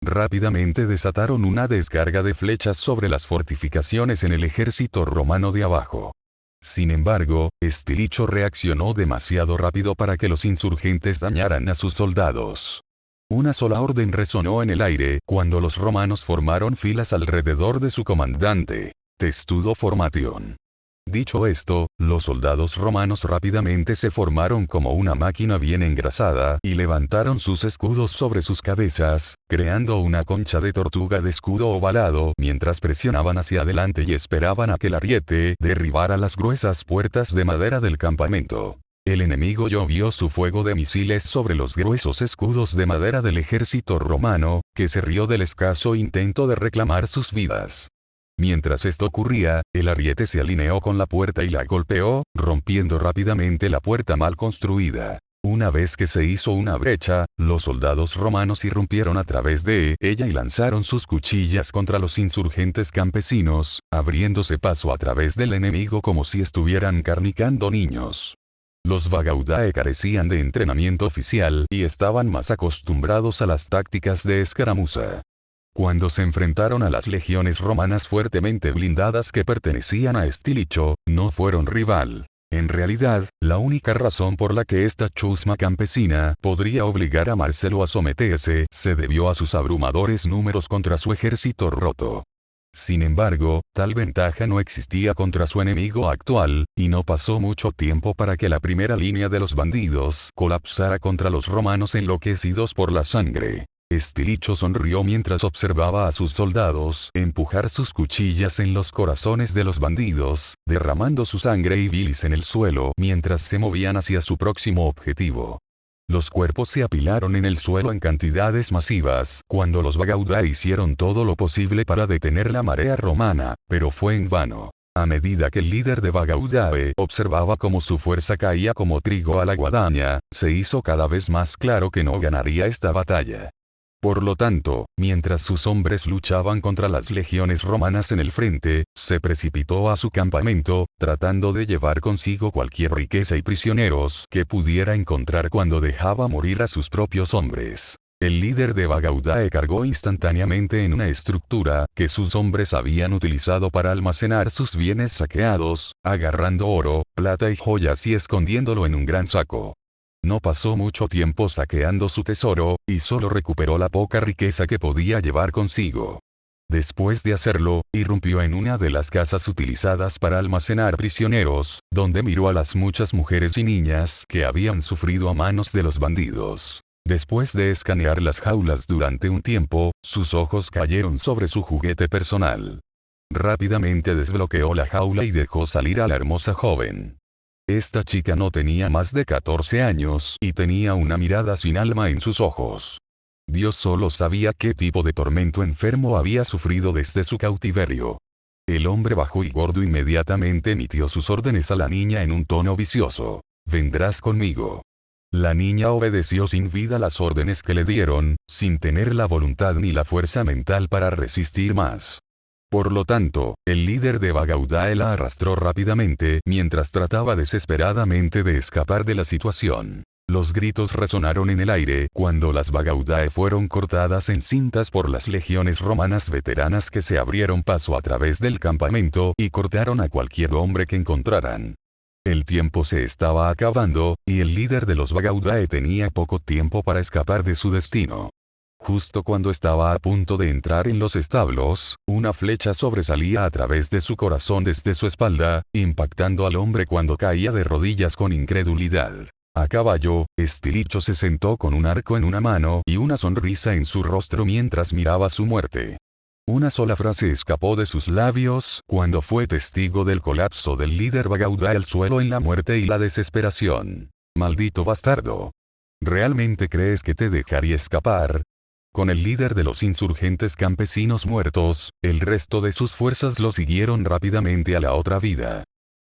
Rápidamente desataron una descarga de flechas sobre las fortificaciones en el ejército romano de abajo. Sin embargo, Stilicho reaccionó demasiado rápido para que los insurgentes dañaran a sus soldados. Una sola orden resonó en el aire cuando los romanos formaron filas alrededor de su comandante. Testudo formation. Dicho esto, los soldados romanos rápidamente se formaron como una máquina bien engrasada y levantaron sus escudos sobre sus cabezas, creando una concha de tortuga de escudo ovalado mientras presionaban hacia adelante y esperaban a que el ariete derribara las gruesas puertas de madera del campamento. El enemigo llovió su fuego de misiles sobre los gruesos escudos de madera del ejército romano, que se rió del escaso intento de reclamar sus vidas. Mientras esto ocurría, el ariete se alineó con la puerta y la golpeó, rompiendo rápidamente la puerta mal construida. Una vez que se hizo una brecha, los soldados romanos irrumpieron a través de ella y lanzaron sus cuchillas contra los insurgentes campesinos, abriéndose paso a través del enemigo como si estuvieran carnicando niños. Los Bagaudae carecían de entrenamiento oficial y estaban más acostumbrados a las tácticas de escaramuza. Cuando se enfrentaron a las legiones romanas fuertemente blindadas que pertenecían a Stilicho, no fueron rival. En realidad, la única razón por la que esta chusma campesina podría obligar a Marcelo a someterse se debió a sus abrumadores números contra su ejército roto. Sin embargo, tal ventaja no existía contra su enemigo actual, y no pasó mucho tiempo para que la primera línea de los bandidos colapsara contra los romanos enloquecidos por la sangre. Stilicho sonrió mientras observaba a sus soldados empujar sus cuchillas en los corazones de los bandidos, derramando su sangre y bilis en el suelo mientras se movían hacia su próximo objetivo. Los cuerpos se apilaron en el suelo en cantidades masivas cuando los Bagaudae hicieron todo lo posible para detener la marea romana, pero fue en vano. A medida que el líder de Bagaudae observaba cómo su fuerza caía como trigo a la guadaña, se hizo cada vez más claro que no ganaría esta batalla. Por lo tanto, mientras sus hombres luchaban contra las legiones romanas en el frente, se precipitó a su campamento, tratando de llevar consigo cualquier riqueza y prisioneros que pudiera encontrar cuando dejaba morir a sus propios hombres. El líder de Bagaudae cargó instantáneamente en una estructura que sus hombres habían utilizado para almacenar sus bienes saqueados, agarrando oro, plata y joyas y escondiéndolo en un gran saco. No pasó mucho tiempo saqueando su tesoro, y solo recuperó la poca riqueza que podía llevar consigo. Después de hacerlo, irrumpió en una de las casas utilizadas para almacenar prisioneros, donde miró a las muchas mujeres y niñas que habían sufrido a manos de los bandidos. Después de escanear las jaulas durante un tiempo, sus ojos cayeron sobre su juguete personal. Rápidamente desbloqueó la jaula y dejó salir a la hermosa joven. Esta chica no tenía más de 14 años y tenía una mirada sin alma en sus ojos. Dios solo sabía qué tipo de tormento enfermo había sufrido desde su cautiverio. El hombre bajo y gordo inmediatamente emitió sus órdenes a la niña en un tono vicioso. «Vendrás conmigo». La niña obedeció sin vida las órdenes que le dieron, sin tener la voluntad ni la fuerza mental para resistir más. Por lo tanto, el líder de Bagaudae la arrastró rápidamente mientras trataba desesperadamente de escapar de la situación. Los gritos resonaron en el aire cuando las Vagaudae fueron cortadas en cintas por las legiones romanas veteranas que se abrieron paso a través del campamento y cortaron a cualquier hombre que encontraran. El tiempo se estaba acabando, y el líder de los Vagaudae tenía poco tiempo para escapar de su destino. Justo cuando estaba a punto de entrar en los establos, una flecha sobresalía a través de su corazón desde su espalda, impactando al hombre cuando caía de rodillas con incredulidad. A caballo, Stilicho se sentó con un arco en una mano y una sonrisa en su rostro mientras miraba su muerte. Una sola frase escapó de sus labios cuando fue testigo del colapso del líder Vagaudae al suelo en la muerte y la desesperación. «Maldito bastardo. ¿Realmente crees que te dejaría escapar?» Con el líder de los insurgentes campesinos muertos, el resto de sus fuerzas lo siguieron rápidamente a la otra vida.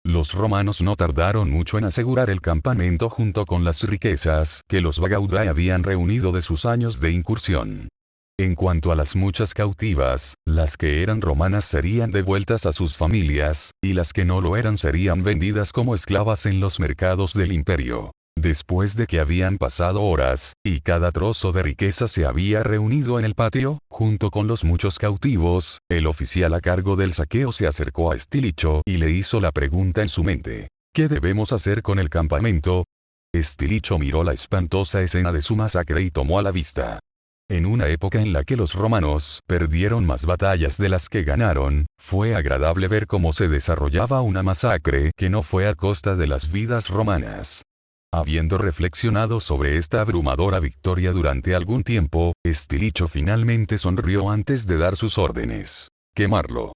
Los romanos no tardaron mucho en asegurar el campamento junto con las riquezas que los Vagaudae habían reunido de sus años de incursión. En cuanto a las muchas cautivas, las que eran romanas serían devueltas a sus familias, y las que no lo eran serían vendidas como esclavas en los mercados del imperio. Después de que habían pasado horas, y cada trozo de riqueza se había reunido en el patio, junto con los muchos cautivos, el oficial a cargo del saqueo se acercó a Stilicho y le hizo la pregunta en su mente: «¿Qué debemos hacer con el campamento?» Stilicho miró la espantosa escena de su masacre y tomó a la vista. En una época en la que los romanos perdieron más batallas de las que ganaron, fue agradable ver cómo se desarrollaba una masacre que no fue a costa de las vidas romanas. Habiendo reflexionado sobre esta abrumadora victoria durante algún tiempo, Stilicho finalmente sonrió antes de dar sus órdenes: «Quemarlo».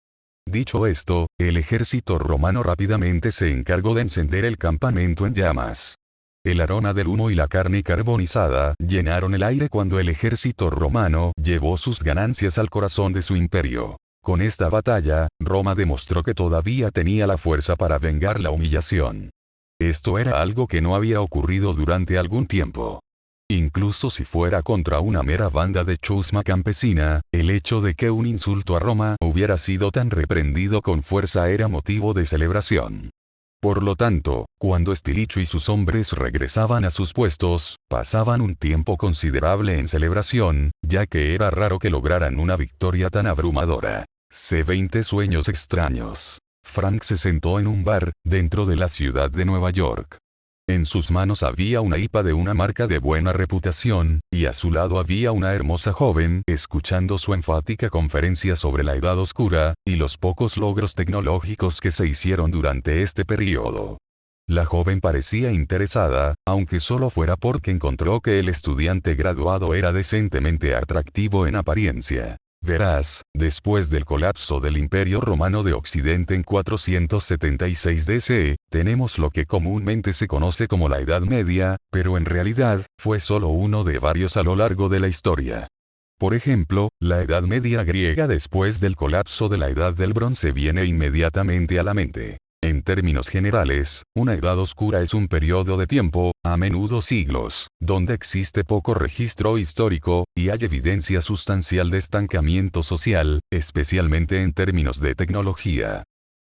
Dicho esto, el ejército romano rápidamente se encargó de encender el campamento en llamas. El aroma del humo y la carne carbonizada llenaron el aire cuando el ejército romano llevó sus ganancias al corazón de su imperio. Con esta batalla, Roma demostró que todavía tenía la fuerza para vengar la humillación. Esto era algo que no había ocurrido durante algún tiempo. Incluso si fuera contra una mera banda de chusma campesina, el hecho de que un insulto a Roma hubiera sido tan reprendido con fuerza era motivo de celebración. Por lo tanto, cuando Stilicho y sus hombres regresaban a sus puestos, pasaban un tiempo considerable en celebración, ya que era raro que lograran una victoria tan abrumadora. C-20 Sueños extraños. Frank se sentó en un bar, dentro de la ciudad de Nueva York. En sus manos había una IPA de una marca de buena reputación, y a su lado había una hermosa joven, escuchando su enfática conferencia sobre la Edad Oscura, y los pocos logros tecnológicos que se hicieron durante este periodo. La joven parecía interesada, aunque solo fuera porque encontró que el estudiante graduado era decentemente atractivo en apariencia. Verás, después del colapso del Imperio Romano de Occidente en 476 DC, tenemos lo que comúnmente se conoce como la Edad Media, pero en realidad, fue solo uno de varios a lo largo de la historia. Por ejemplo, la Edad Media griega después del colapso de la Edad del Bronce viene inmediatamente a la mente. En términos generales, una edad oscura es un periodo de tiempo, a menudo siglos, donde existe poco registro histórico, y hay evidencia sustancial de estancamiento social, especialmente en términos de tecnología.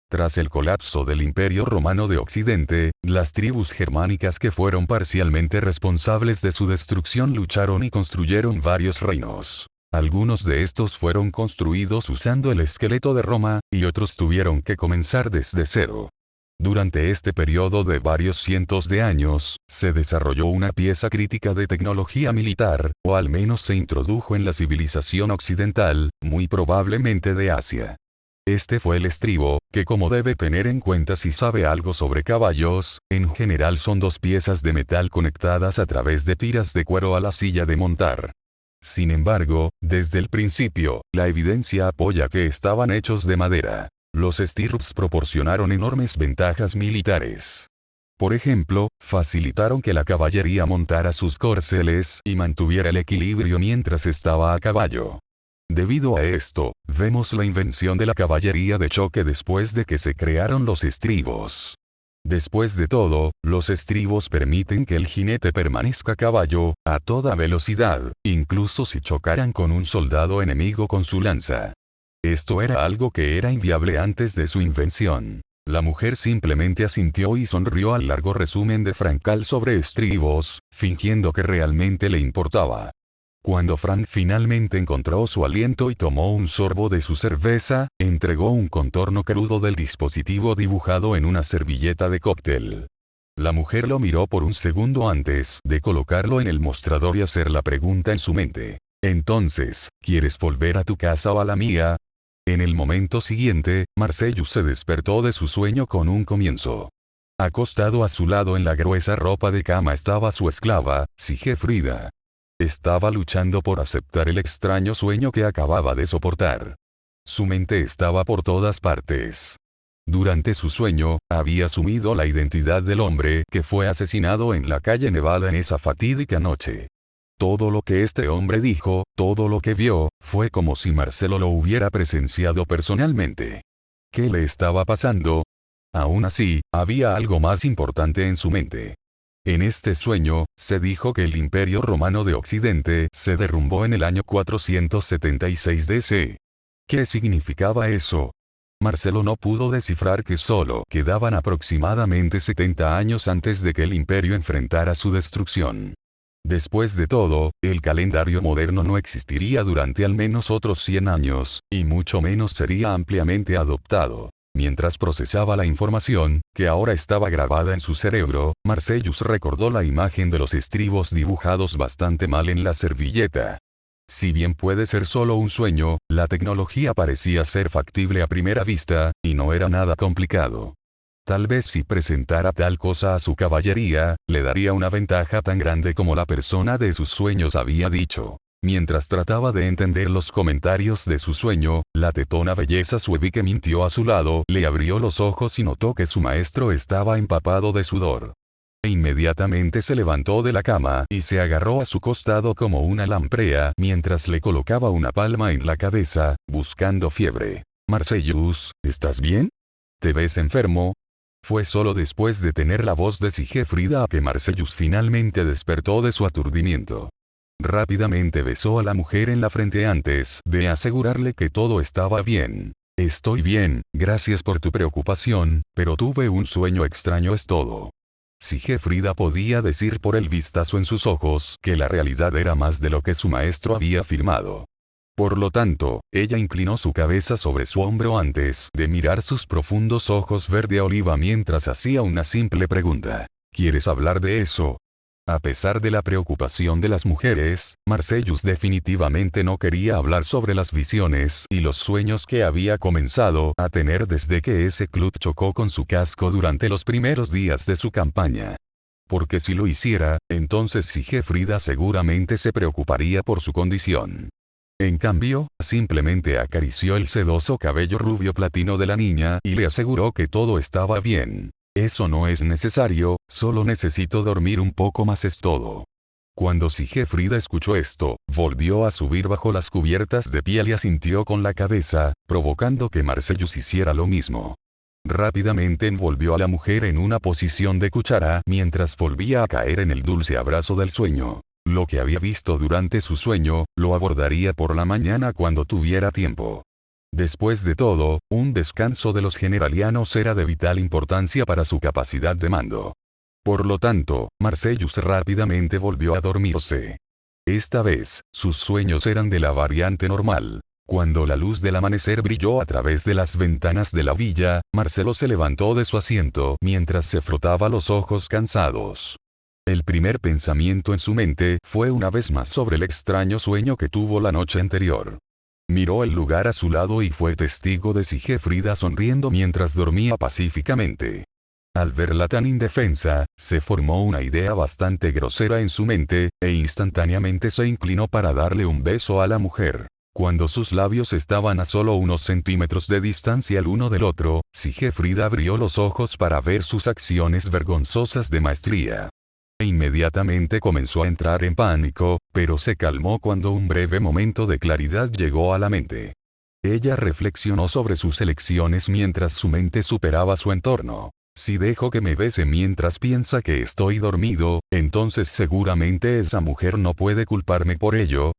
Tras el colapso del Imperio Romano de Occidente, las tribus germánicas que fueron parcialmente responsables de su destrucción lucharon y construyeron varios reinos. Algunos de estos fueron construidos usando el esqueleto de Roma, y otros tuvieron que comenzar desde cero. Durante este periodo de varios cientos de años, se desarrolló una pieza crítica de tecnología militar, o al menos se introdujo en la civilización occidental, muy probablemente de Asia. Este fue el estribo, que como debe tener en cuenta si sabe algo sobre caballos, en general son dos piezas de metal conectadas a través de tiras de cuero a la silla de montar. Sin embargo, desde el principio, la evidencia apoya que estaban hechos de madera. Los stirrups proporcionaron enormes ventajas militares. Por ejemplo, facilitaron que la caballería montara sus corceles y mantuviera el equilibrio mientras estaba a caballo. Debido a esto, vemos la invención de la caballería de choque después de que se crearon los estribos. Después de todo, los estribos permiten que el jinete permanezca a caballo, a toda velocidad, incluso si chocaran con un soldado enemigo con su lanza. Esto era algo que era inviable antes de su invención. La mujer simplemente asintió y sonrió al largo resumen de Francal sobre estribos, fingiendo que realmente le importaba. Cuando Frank finalmente encontró su aliento y tomó un sorbo de su cerveza, entregó un contorno crudo del dispositivo dibujado en una servilleta de cóctel. La mujer lo miró por un segundo antes de colocarlo en el mostrador y hacer la pregunta en su mente. Entonces, ¿quieres volver a tu casa o a la mía? En el momento siguiente, Marcellus se despertó de su sueño con un comienzo. Acostado a su lado en la gruesa ropa de cama estaba su esclava, Sigefrida. Estaba luchando por aceptar el extraño sueño que acababa de soportar. Su mente estaba por todas partes. Durante su sueño, había asumido la identidad del hombre que fue asesinado en la calle Nevada en esa fatídica noche. Todo lo que este hombre dijo, todo lo que vio, fue como si Marcelo lo hubiera presenciado personalmente. ¿Qué le estaba pasando? Aún así, había algo más importante en su mente. En este sueño, se dijo que el Imperio Romano de Occidente se derrumbó en el año 476 DC. ¿Qué significaba eso? Marcelo no pudo descifrar que solo quedaban aproximadamente 70 años antes de que el imperio enfrentara su destrucción. Después de todo, el calendario moderno no existiría durante al menos otros 100 años, y mucho menos sería ampliamente adoptado. Mientras procesaba la información, que ahora estaba grabada en su cerebro, Marcellus recordó la imagen de los estribos dibujados bastante mal en la servilleta. Si bien puede ser solo un sueño, la tecnología parecía ser factible a primera vista, y no era nada complicado. Tal vez si presentara tal cosa a su caballería, le daría una ventaja tan grande como la persona de sus sueños había dicho. Mientras trataba de entender los comentarios de su sueño, la tetona belleza Suevi que mintió a su lado le abrió los ojos y notó que su maestro estaba empapado de sudor. Inmediatamente se levantó de la cama y se agarró a su costado como una lamprea mientras le colocaba una palma en la cabeza, buscando fiebre. Marcellus, ¿estás bien? ¿Te ves enfermo? Fue solo después de tener la voz de Sigefrida a que Marcellus finalmente despertó de su aturdimiento. Rápidamente besó a la mujer en la frente antes de asegurarle que todo estaba bien. Estoy bien, gracias por tu preocupación, pero tuve un sueño extraño es todo. Sigefrida podía decir por el vistazo en sus ojos que la realidad era más de lo que su maestro había afirmado. Por lo tanto, ella inclinó su cabeza sobre su hombro antes de mirar sus profundos ojos verde oliva mientras hacía una simple pregunta. ¿Quieres hablar de eso? A pesar de la preocupación de las mujeres, Marcellus definitivamente no quería hablar sobre las visiones y los sueños que había comenzado a tener desde que ese club chocó con su casco durante los primeros días de su campaña. Porque si lo hiciera, entonces Sigefrida seguramente se preocuparía por su condición. En cambio, simplemente acarició el sedoso cabello rubio platino de la niña y le aseguró que todo estaba bien. Eso no es necesario, solo necesito dormir un poco más es todo. Cuando Sigefrida escuchó esto, volvió a subir bajo las cubiertas de piel y asintió con la cabeza, provocando que Marcellus hiciera lo mismo. Rápidamente envolvió a la mujer en una posición de cuchara mientras volvía a caer en el dulce abrazo del sueño. Lo que había visto durante su sueño, lo abordaría por la mañana cuando tuviera tiempo. Después de todo, un descanso de los generalianos era de vital importancia para su capacidad de mando. Por lo tanto, Marcellus rápidamente volvió a dormirse. Esta vez, sus sueños eran de la variante normal. Cuando la luz del amanecer brilló a través de las ventanas de la villa, Marcelo se levantó de su asiento mientras se frotaba los ojos cansados. El primer pensamiento en su mente fue una vez más sobre el extraño sueño que tuvo la noche anterior. Miró el lugar a su lado y fue testigo de Sigefrida sonriendo mientras dormía pacíficamente. Al verla tan indefensa, se formó una idea bastante grosera en su mente, e instantáneamente se inclinó para darle un beso a la mujer. Cuando sus labios estaban a solo unos centímetros de distancia el uno del otro, Sigefrida abrió los ojos para ver sus acciones vergonzosas de maestría. Inmediatamente comenzó a entrar en pánico, pero se calmó cuando un breve momento de claridad llegó a la mente. Ella reflexionó sobre sus elecciones mientras su mente superaba su entorno. Si dejo que me bese mientras piensa que estoy dormido, entonces seguramente esa mujer no puede culparme por ello.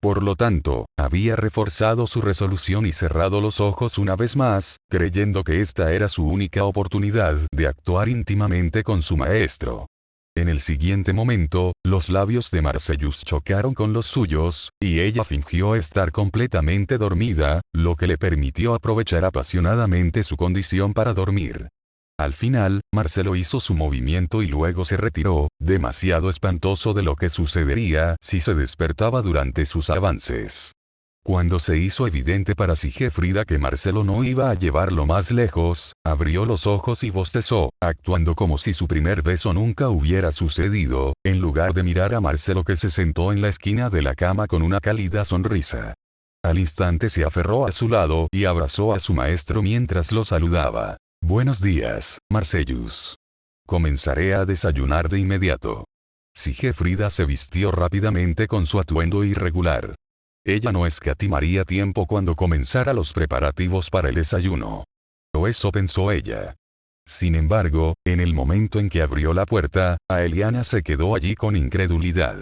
Por lo tanto, había reforzado su resolución y cerrado los ojos una vez más, creyendo que esta era su única oportunidad de actuar íntimamente con su maestro. En el siguiente momento, los labios de Marcellus chocaron con los suyos, y ella fingió estar completamente dormida, lo que le permitió aprovechar apasionadamente su condición para dormir. Al final, Marcelo hizo su movimiento y luego se retiró, demasiado espantoso de lo que sucedería si se despertaba durante sus avances. Cuando se hizo evidente para Sigefrida que Marcelo no iba a llevarlo más lejos, abrió los ojos y bostezó, actuando como si su primer beso nunca hubiera sucedido, en lugar de mirar a Marcelo que se sentó en la esquina de la cama con una cálida sonrisa. Al instante se aferró a su lado y abrazó a su maestro mientras lo saludaba. Buenos días, Marcellus. Comenzaré a desayunar de inmediato. Sigefrida se vistió rápidamente con su atuendo irregular. Ella no escatimaría tiempo cuando comenzara los preparativos para el desayuno. O eso pensó ella. Sin embargo, en el momento en que abrió la puerta, Aeliana se quedó allí con incredulidad.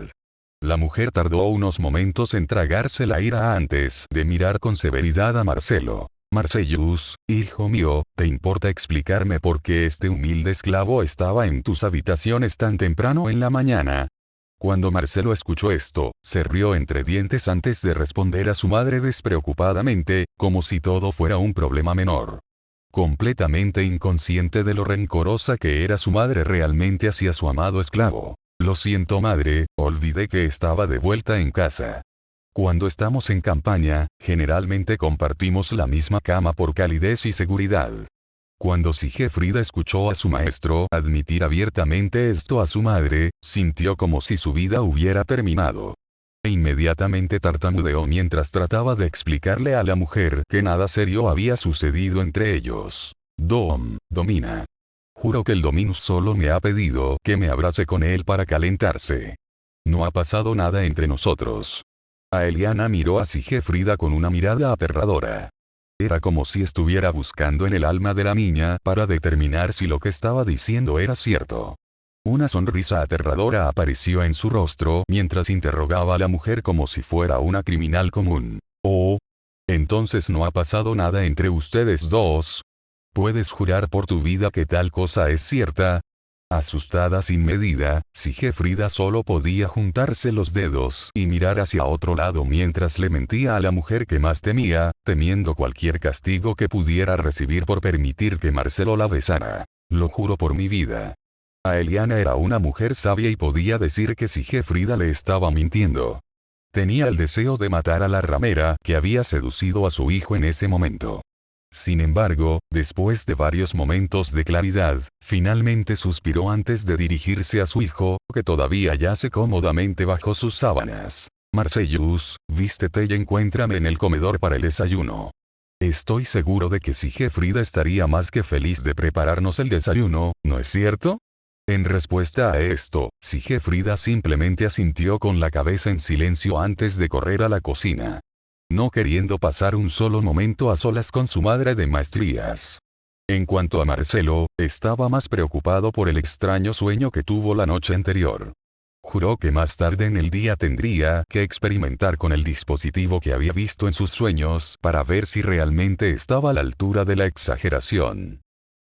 La mujer tardó unos momentos en tragarse la ira antes de mirar con severidad a Marcelo. Marcellus, hijo mío, ¿te importa explicarme por qué este humilde esclavo estaba en tus habitaciones tan temprano en la mañana? Cuando Marcelo escuchó esto, se rió entre dientes antes de responder a su madre despreocupadamente, como si todo fuera un problema menor. Completamente inconsciente de lo rencorosa que era su madre realmente hacia su amado esclavo. Lo siento madre, olvidé que estaba de vuelta en casa. Cuando estamos en campaña, generalmente compartimos la misma cama por calidez y seguridad. Cuando Sigefrida escuchó a su maestro admitir abiertamente esto a su madre, sintió como si su vida hubiera terminado. E inmediatamente tartamudeó mientras trataba de explicarle a la mujer que nada serio había sucedido entre ellos. Domina. Juro que el Dominus solo me ha pedido que me abrace con él para calentarse. No ha pasado nada entre nosotros. Aeliana miró a Sigefrida con una mirada aterradora. Era como si estuviera buscando en el alma de la niña para determinar si lo que estaba diciendo era cierto. Una sonrisa aterradora apareció en su rostro mientras interrogaba a la mujer como si fuera una criminal común. «Oh. Entonces no ha pasado nada entre ustedes dos. ¿Puedes jurar por tu vida que tal cosa es cierta?» Asustada sin medida, Sigefrida solo podía juntarse los dedos y mirar hacia otro lado mientras le mentía a la mujer que más temía, temiendo cualquier castigo que pudiera recibir por permitir que Marcelo la besara. Lo juro por mi vida. Aeliana era una mujer sabia y podía decir que Sigefrida le estaba mintiendo. Tenía el deseo de matar a la ramera que había seducido a su hijo en ese momento. Sin embargo, después de varios momentos de claridad, finalmente suspiró antes de dirigirse a su hijo, que todavía yace cómodamente bajo sus sábanas. Marcellus, vístete y encuéntrame en el comedor para el desayuno. Estoy seguro de que Sigefrida estaría más que feliz de prepararnos el desayuno, ¿no es cierto? En respuesta a esto, Sigefrida simplemente asintió con la cabeza en silencio antes de correr a la cocina. No queriendo pasar un solo momento a solas con su madre de maestrías. En cuanto a Marcelo, estaba más preocupado por el extraño sueño que tuvo la noche anterior. Juró que más tarde en el día tendría que experimentar con el dispositivo que había visto en sus sueños para ver si realmente estaba a la altura de la exageración.